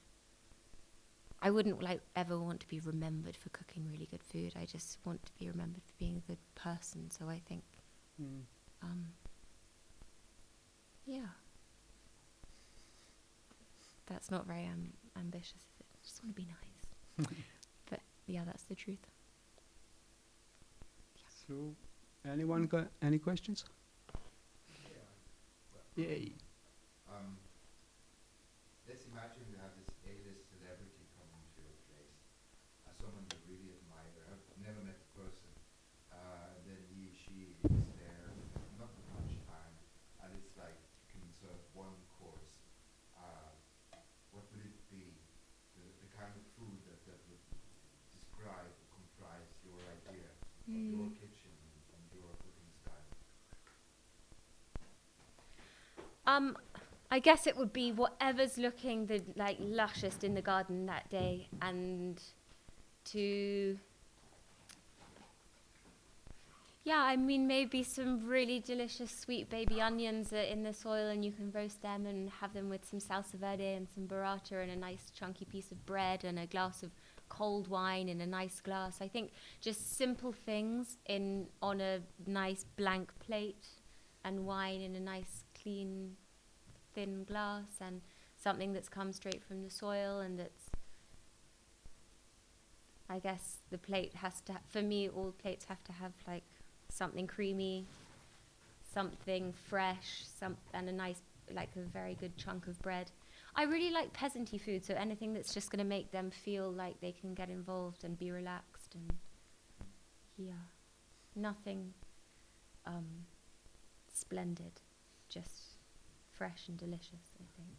I wouldn't ever want to be remembered for cooking really good food. I just want to be remembered for being a good person. So I think, yeah. That's not very ambitious, is it? I just want to be nice. But yeah, that's the truth. So, anyone got any questions? Yay. Let's imagine you have this A-list celebrity coming to your place, someone you really admire. I've never met the person. Then he, she is there, not much time, and it's like you can serve one course. What would it be? The kind of food that would describe, comprise your idea of your kitchen and your cooking style? I guess it would be whatever's looking the lushest in the garden that day, and to... Yeah, I mean, maybe some really delicious sweet baby onions are in the soil, and you can roast them and have them with some salsa verde and some burrata and a nice chunky piece of bread and a glass of cold wine in a nice glass. I think just simple things on a nice blank plate, and wine in a nice clean thin glass, and something that's come straight from the soil, and that's, I guess the plate has to, for me, all plates have to have like something creamy, something fresh, and a nice, like a very good chunk of bread. I really like peasanty food, so anything that's just going to make them feel like they can get involved and be relaxed, and nothing splendid, just fresh and delicious, I think.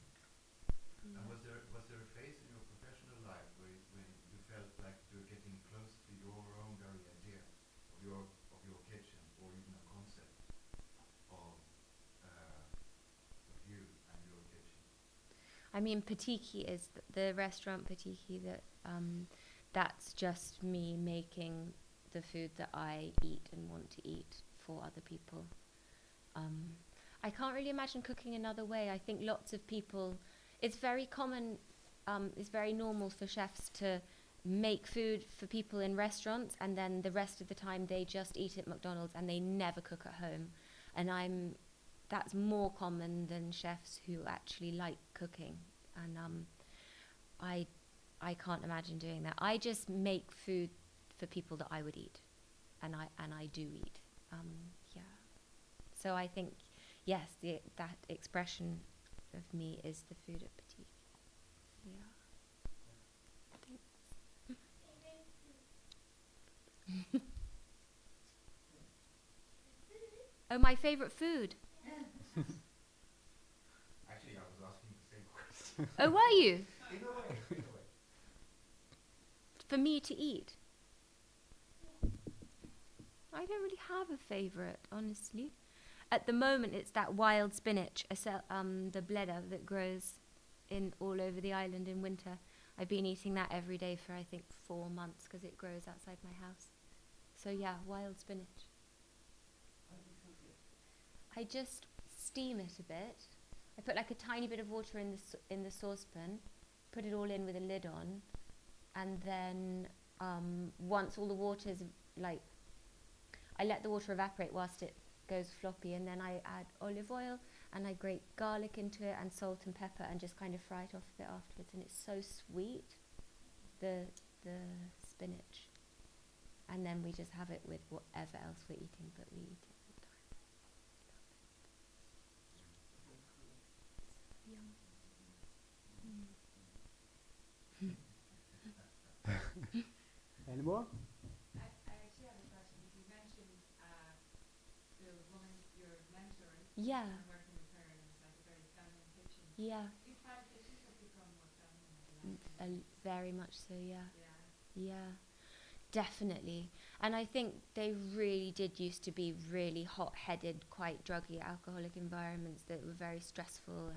And was there a phase in your professional life when you felt like you're getting close to your own very idea of your kitchen, or even a concept of you and your kitchen? I mean, Patiki is the restaurant Patiki, that's just me making the food that I eat and want to eat for other people. I can't really imagine cooking another way. I think lots of people, it's very common, it's very normal for chefs to make food for people in restaurants, and then the rest of the time they just eat at McDonald's and they never cook at home. And that's more common than chefs who actually like cooking. And I can't imagine doing that. I just make food for people that I would eat, and I do eat. So I think, yes, that expression of me is the food at Petit. Thanks. Oh, my favorite food. Actually, I was asking the same question. Oh, were you? In a way. For me to eat. I don't really have a favorite, honestly. At the moment, it's that wild spinach, the bledder that grows all over the island in winter. I've been eating that every day for, I think, 4 months, because it grows outside my house. So yeah, wild spinach. I just steam it a bit. I put like a tiny bit of water in the saucepan, put it all in with a lid on, and then once all the water's like, I let the water evaporate whilst it goes floppy, and then I add olive oil and I grate garlic into it and salt and pepper, and just kind of fry it off a bit afterwards, and it's so sweet, the spinach. And then we just have it with whatever else we're eating, but we eat it all the time. Yum. Any more? I actually have a question, because you mentioned the woman you're mentoring Yeah, and working with her, and it's like a very feminine kitchen. yeah, Do you find kitchens have become more feminine in the last 10 years? very much so, yeah. Yeah. Yeah, definitely. And I think they really did used to be really hot-headed, quite druggy, alcoholic environments that were very stressful,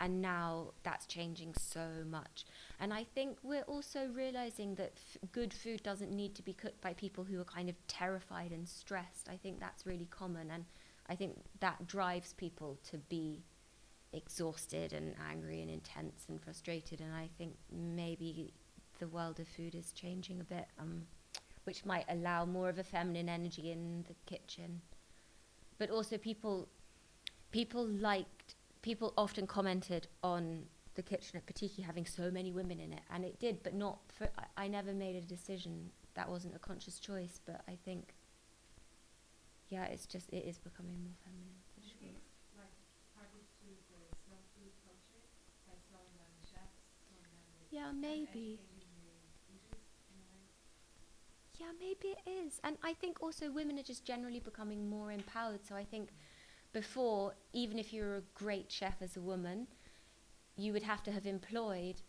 and now that's changing so much. And I think we're also realizing that good food doesn't need to be cooked by people who are kind of terrified and stressed. I think that's really common, and I think that drives people to be exhausted and angry and intense and frustrated. And I think maybe the world of food is changing a bit, which might allow more of a feminine energy in the kitchen. But also people often commented on the kitchen at Patiki having so many women in it, and it did, but not for, I never made a decision. That wasn't a conscious choice, but I think, yeah, it is becoming more feminine, for Do you sure. think it's like partly to do with the slow food culture, like slowing down the chefs, slowing down the Yeah, and maybe. educating the eaters in a way? Yeah, maybe it is. And I think also women are just generally becoming more empowered. So I think before, even if you were a great chef as a woman, you would have to have employed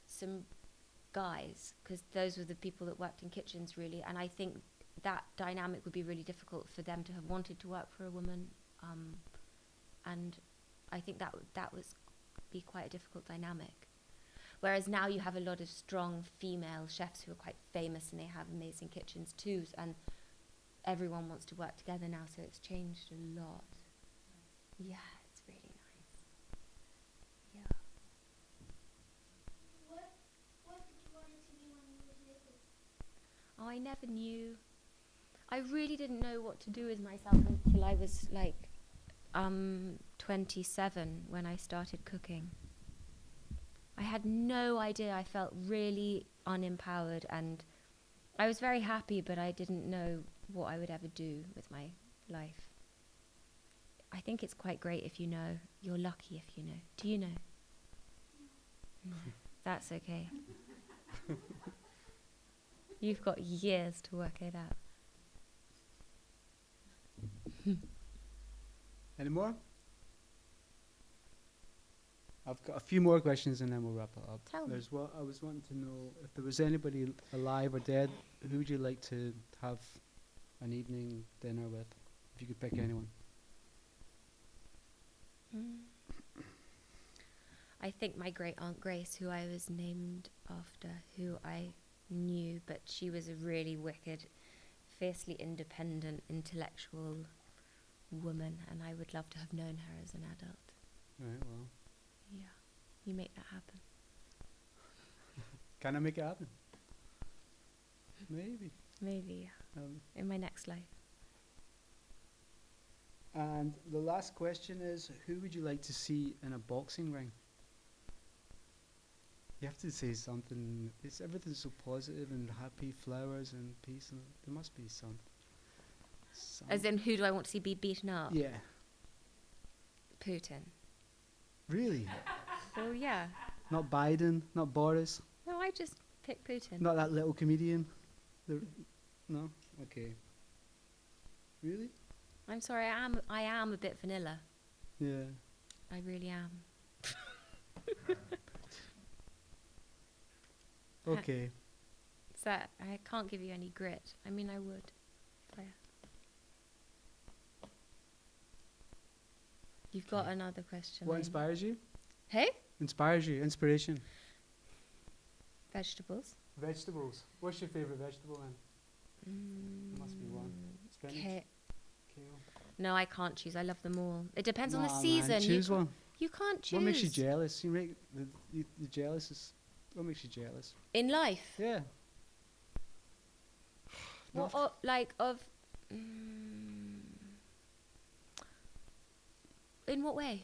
some guys, because those were the people that worked in kitchens, really. And I think that dynamic would be really difficult for them to have wanted to work for a woman. And I think that would be quite a difficult dynamic. Whereas now you have a lot of strong female chefs who are quite famous, and they have amazing kitchens too, and everyone wants to work together now, so it's changed a lot. Yeah, it's really nice. Yeah. What I never knew. I really didn't know what to do with myself until I was like 27 when I started cooking. I had no idea. I felt really unempowered, and I was very happy, but I didn't know what I would ever do with my life. I think it's quite great if you know. You're lucky if you know. Do you know? No. That's okay. You've got years to work it out. Any more? I've got a few more questions and then we'll wrap it up. Tell me. There's what I was wanting to know, if there was anybody alive or dead, who would you like to have an evening dinner with, if you could pick anyone? I think my great aunt Grace, who I was named after, who I knew, but she was a really wicked, fiercely independent, intellectual woman, and I would love to have known her as an adult. Right, well. Yeah, you make that happen. Can I make it happen? Maybe. Maybe, yeah. In my next life. And the last question is, who would you like to see in a boxing ring? You have to say something. It's everything's so positive and happy, flowers and peace, and there must be some. As in, who do I want to see be beaten up? Yeah. Putin. Really? Well, yeah. Not Biden, not Boris, No, I just picked Putin. not that little comedian. No? Okay. Really? I'm sorry, I am a bit vanilla. Yeah. I really am. Okay. So I can't give you any grit. I mean, I would. You've got another question. What inspires you? Hey? Inspires you? Inspiration? Vegetables. Vegetables. What's your favourite vegetable then? Must be one. Spinach? Kale? No, I can't choose. I love them all. It depends on the Nah, man, season. choose one. You can't choose. What makes you jealous? You make the jealous is. What makes you jealous? In life? Yeah. What, in what way?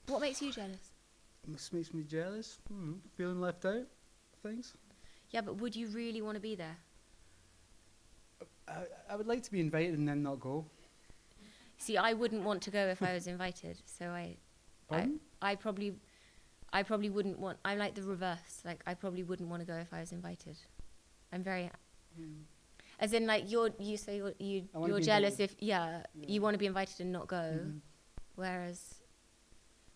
What makes you jealous? This makes me jealous. Feeling left out. Things. Yeah, but would you really want to be there? I would like to be invited and then not go. See, I wouldn't want to go if I was invited. So Pardon? I probably wouldn't want. I'm like the reverse. Like I probably wouldn't want to go if I was invited. I'm very, as in like you're jealous if you want to be invited and not go, whereas,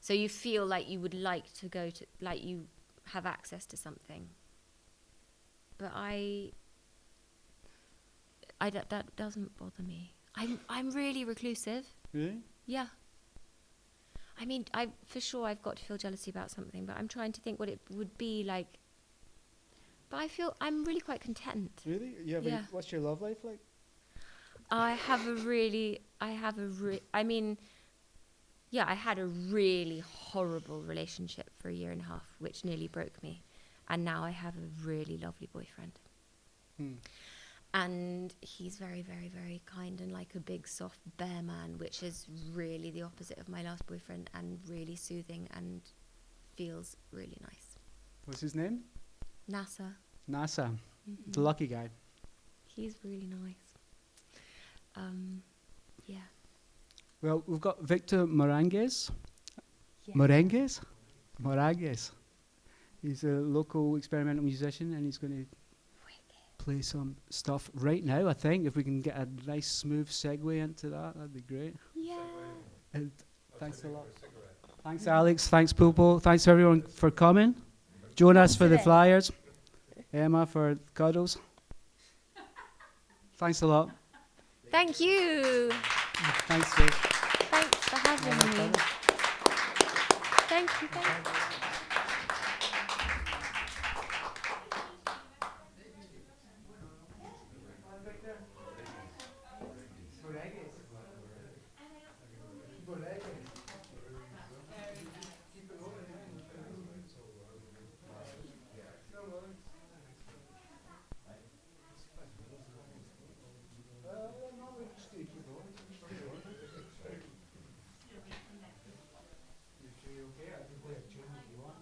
so you feel like you would like to go to, like you have access to something. But that doesn't bother me. I'm really reclusive. Really? Yeah. I mean, for sure I've got to feel jealousy about something, but I'm trying to think what it would be like. But I feel I'm really quite content. Really? What's your love life like? I had a really horrible relationship for 1.5 years, which nearly broke me. And now I have a really lovely boyfriend. And he's very, very, very kind and like a big, soft bear man, which is really the opposite of my last boyfriend and really soothing and feels really nice. What's his name? NASA. NASA. The lucky guy. He's really nice. Yeah. Well, we've got Victor Moragues. Yeah. Moragues. He's a local experimental musician and he's going to play some stuff right now, I think. If we can get a nice smooth segue into that'd be great. Yeah. And thanks a lot. Thanks Alex, thanks Pulpo, thanks everyone for coming. Jonas for the flyers. Emma for cuddles. Thanks a lot. Thank you. Thanks, Dave. Thanks for having me. Thank you. you okay? I can play a tune if you want.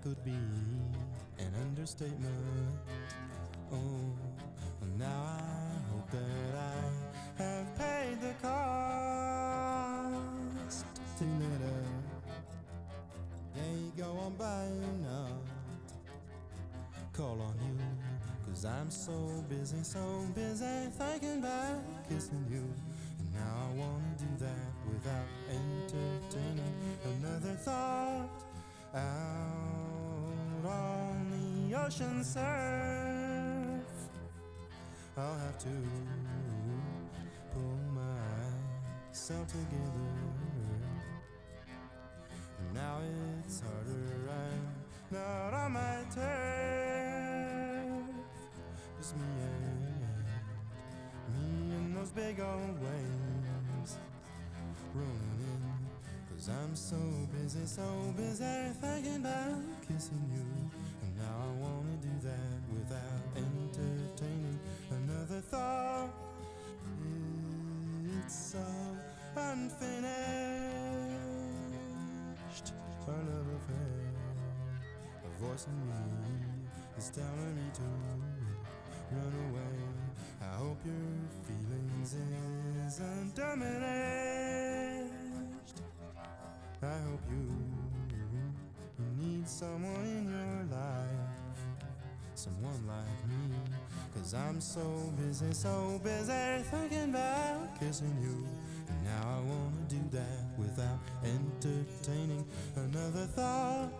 that could be an understatement. Oh, now I hope that I have paid the cost to let a day go on by and not call on you. 'Cause I'm so busy thinking about kissing you. And now I wanna do that without entertaining another thought. Out on the ocean surf, I'll have to pull myself together. Now it's harder, I'm not on my turf. Just me and those big old waves rolling in. 'Cause I'm so busy thinking about kissing you. And now I wanna do that without entertaining another thought. It's so unfinished, our love affair. A voice in me is telling me to run away. I hope your feelings isn't diminished. I hope you need someone in your life, someone like me. 'Cause I'm so busy thinking about kissing you. And now I wanna do that without entertaining another thought.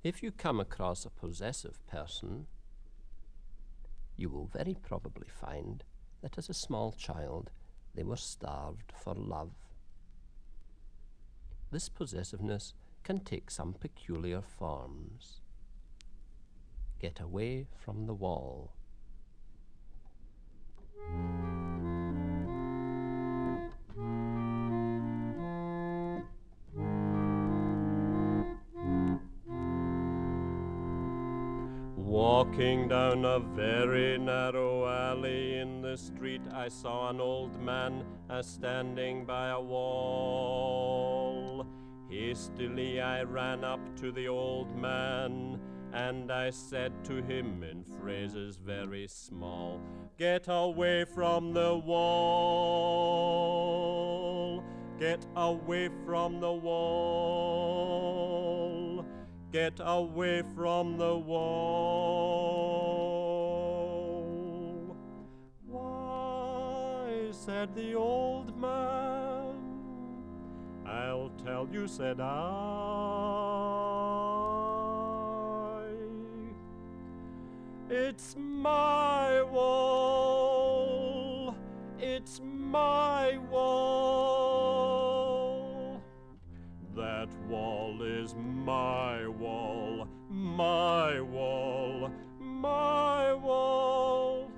If you come across a possessive person, you will very probably find that as a small child they were starved for love. This possessiveness can take some peculiar forms. Get away from the wall. Walking down a very narrow alley in the street, I saw an old man standing by a wall. Hastily I ran up to the old man, and I said to him in phrases very small, "Get away from the wall, get away from the wall, get away from the wall." "Why," said the old man, "I'll tell you," said I. "It's my wall, it's my wall. That wall is my wall, my wall, my wall.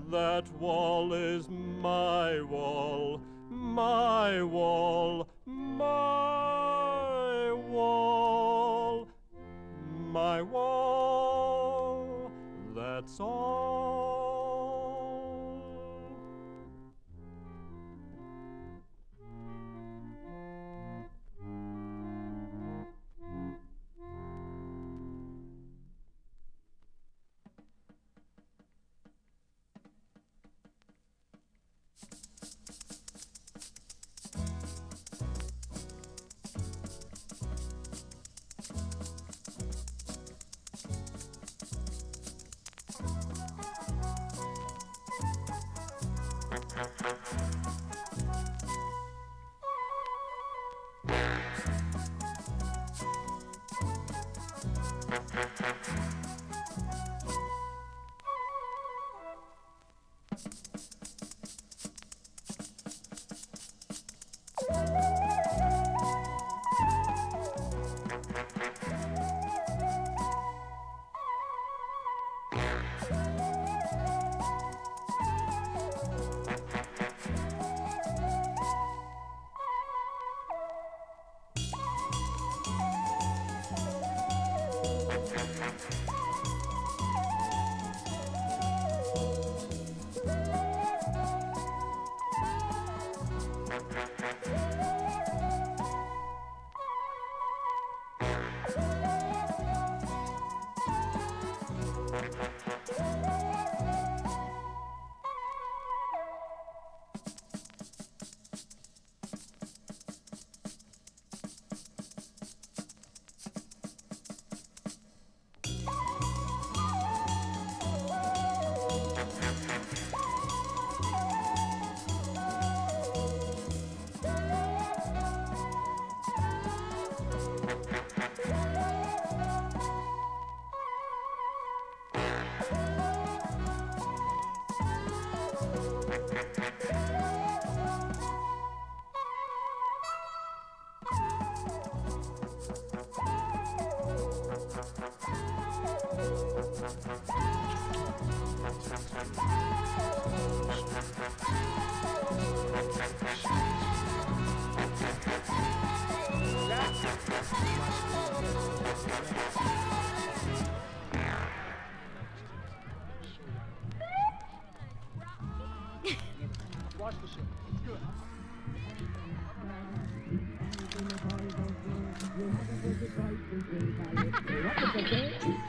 That wall is my wall, my wall, my wall, my wall. That's all."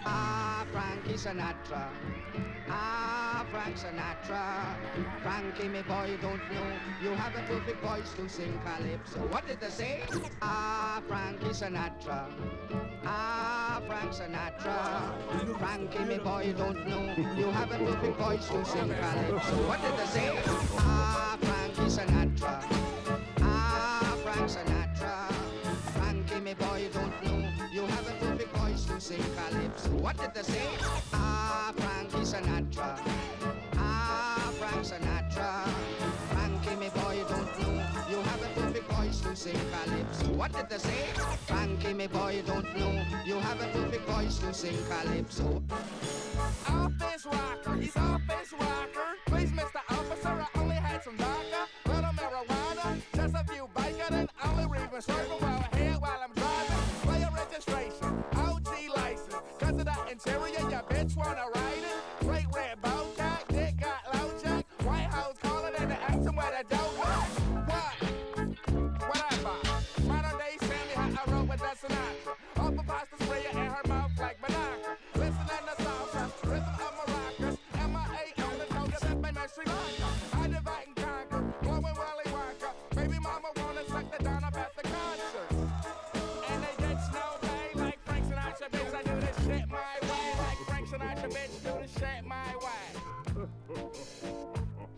Ah, Frankie Sinatra. Ah, Frank Sinatra. Frankie, me boy, don't know. You have a perfect voice to sing calypso. What did they say? Ah, Frankie Sinatra. Ah, Frank Sinatra. Frankie, me boy, don't know. You have a perfect voice to sing calypso. What did they say? Ah, Frankie Sinatra. Ah, Frank Sinatra. Frankie, me boy, don't know. You have a perfect voice to sing calypso. What did they say? Ah, Frankie Sinatra. Ah, Frank Sinatra. Frankie, me boy, don't know. You have a perfect voice to sing calypso. What did they say? Frankie, me boy, don't know. You have a perfect voice to sing calypso. Office rocker, he's office rocker. Please, Mr. Officer, I only had some vodka, little marijuana, just a few bacon, and only reading circle while ahead while I'm driving. Player registration, OG license. Cause of the interior, your bitch wanna ride it. Great red bow tie, dick got low jack. White house calling and they asking where the dough was. What? What I buy? Modern day Sammy, how I roll with that Sinatra. Off a pasta sprayer in her mouth like banana. Listening to songs, rhythm of maracas. M.I.A. on the toga that made my Sri Lanka. I divide and conquer, blowing Willy Wonka. Baby mama wanna suck the down up at the concert. And they get snow day like Frank Sinatra, bitch. I do this shit my way. Like Frank Sinatra, bitch, do this shit my way.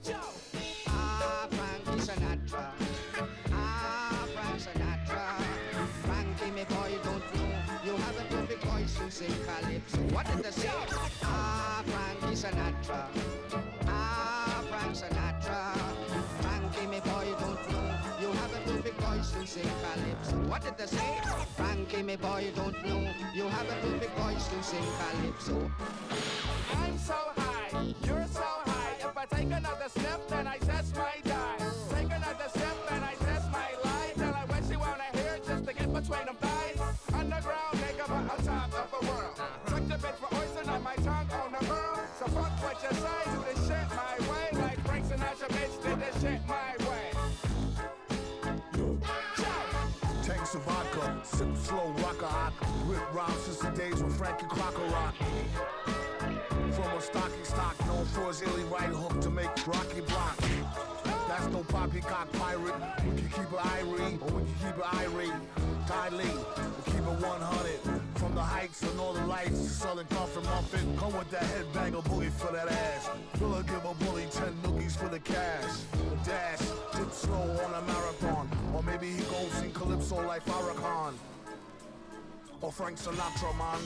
Joe! Ah, Frankie Sinatra. Ah, Frank Sinatra. Frankie, me boy, don't know. You have a perfect voice to sing calypso. What did they say? Ah, Frankie Sinatra. Ah, Frank Sinatra. Frankie, me boy, don't know. You have a perfect voice to sing calypso. What did they say? Frankie, me boy, don't know. You have a perfect voice to sing calypso. I'm so high, you're so high. If I take another sip, then I just might die. Take another sip, and I just might lie. Tell her what she wanna hear just to get between them thighs. Underground nigga, but on top of the world. Suck the bitch for oyster, not my tongue on the world. So fuck what you say, do this shit my way. Like Frank Sinatra, bitch, did this shit my way. Tanks of vodka, sip slow rocker hot. Rip rhymes since the days when Frankie Crocker rock. From a stocky stock known for his illy right hook to make Rocky block. That's no poppycock pirate. We can keep it irie, or we can keep it irate. Ty Lee, we'll keep it 100. From the heights and all the lights to Southern Comfort Muffin. Come with that headbang of booty for that ass. Villa give a bully 10 noogies for the cash. A dash, dip slow on a marathon. Or maybe he goes sing Calypso like Farrakhan. Or Frank Sinatra, man.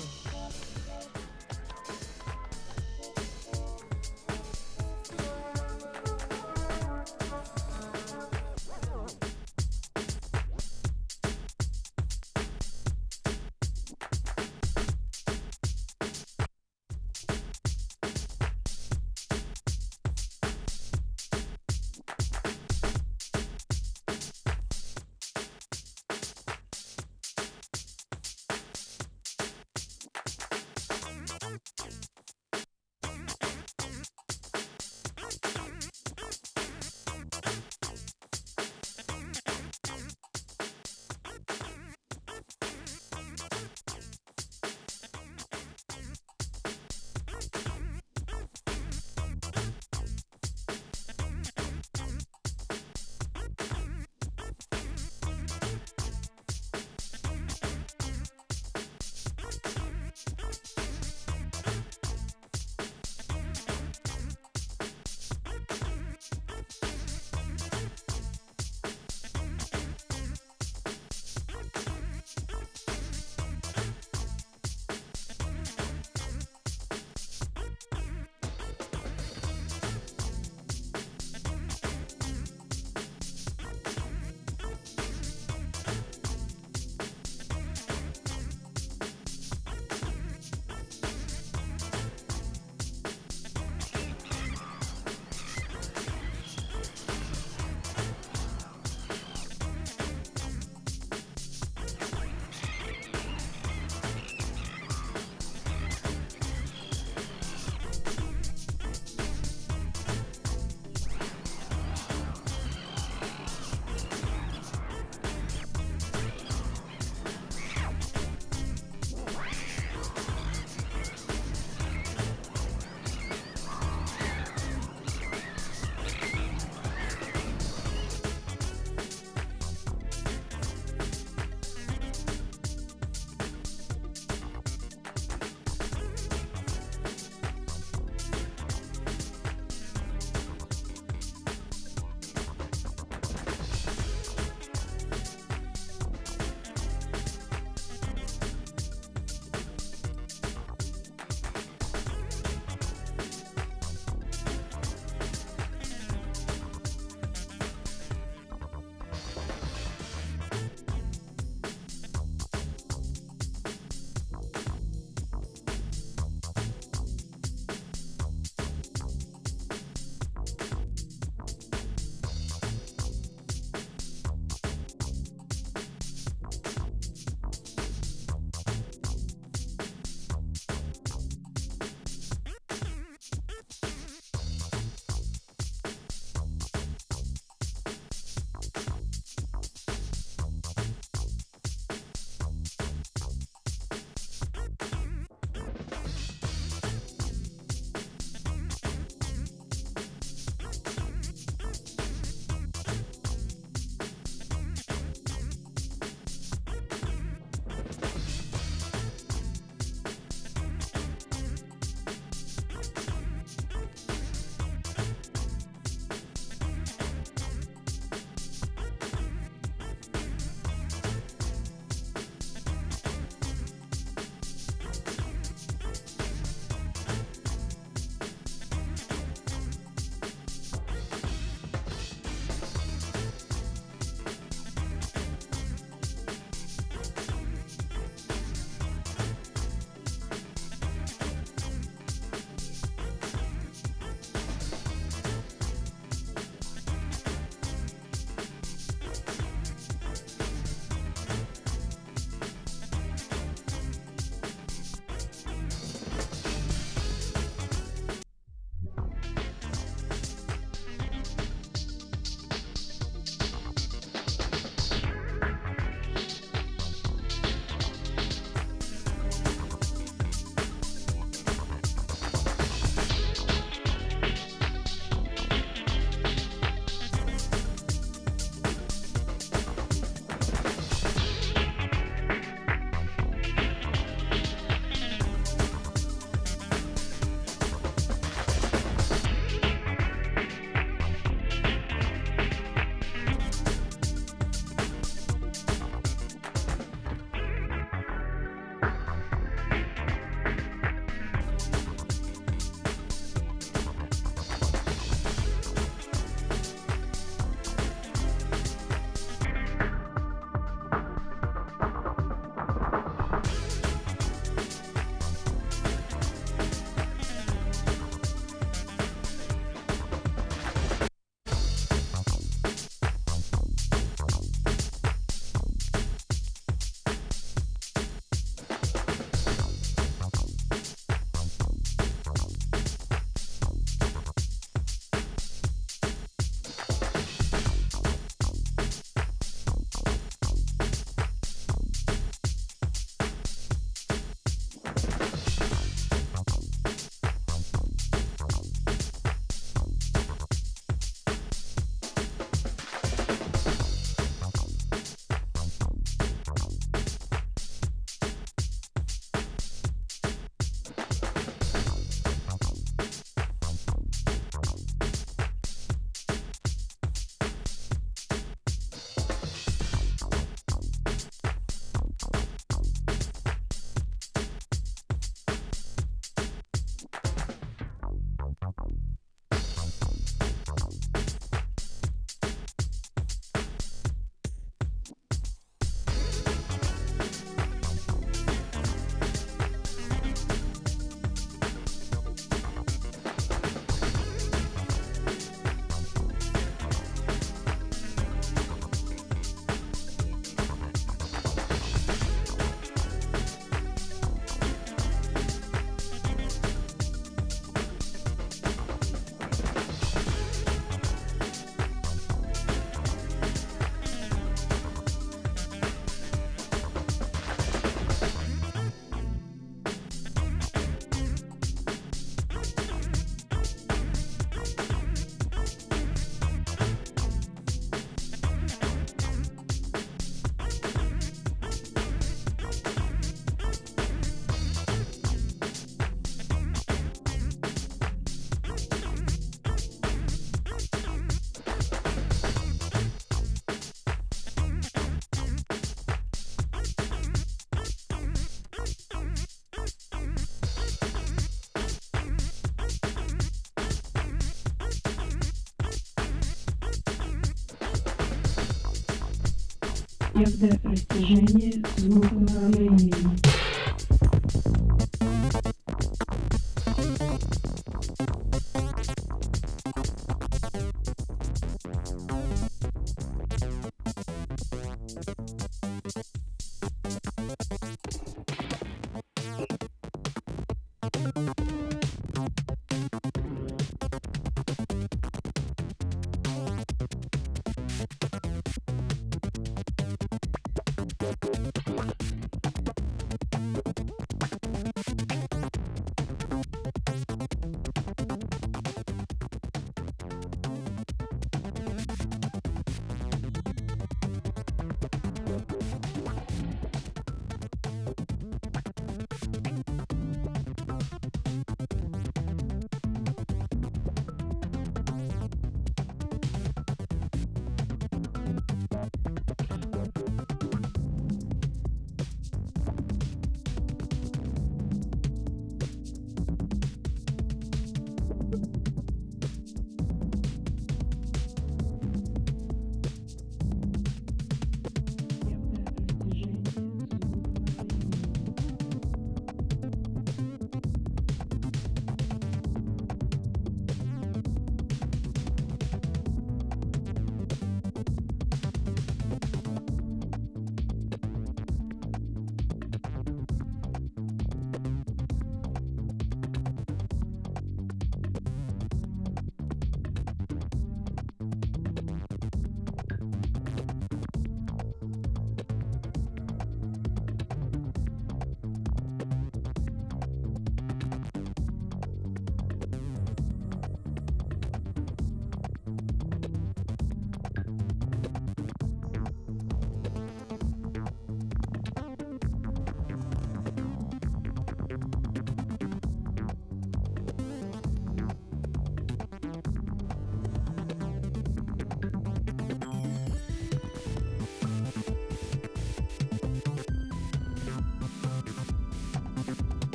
Эффектное растяжение звукового времени.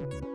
Thank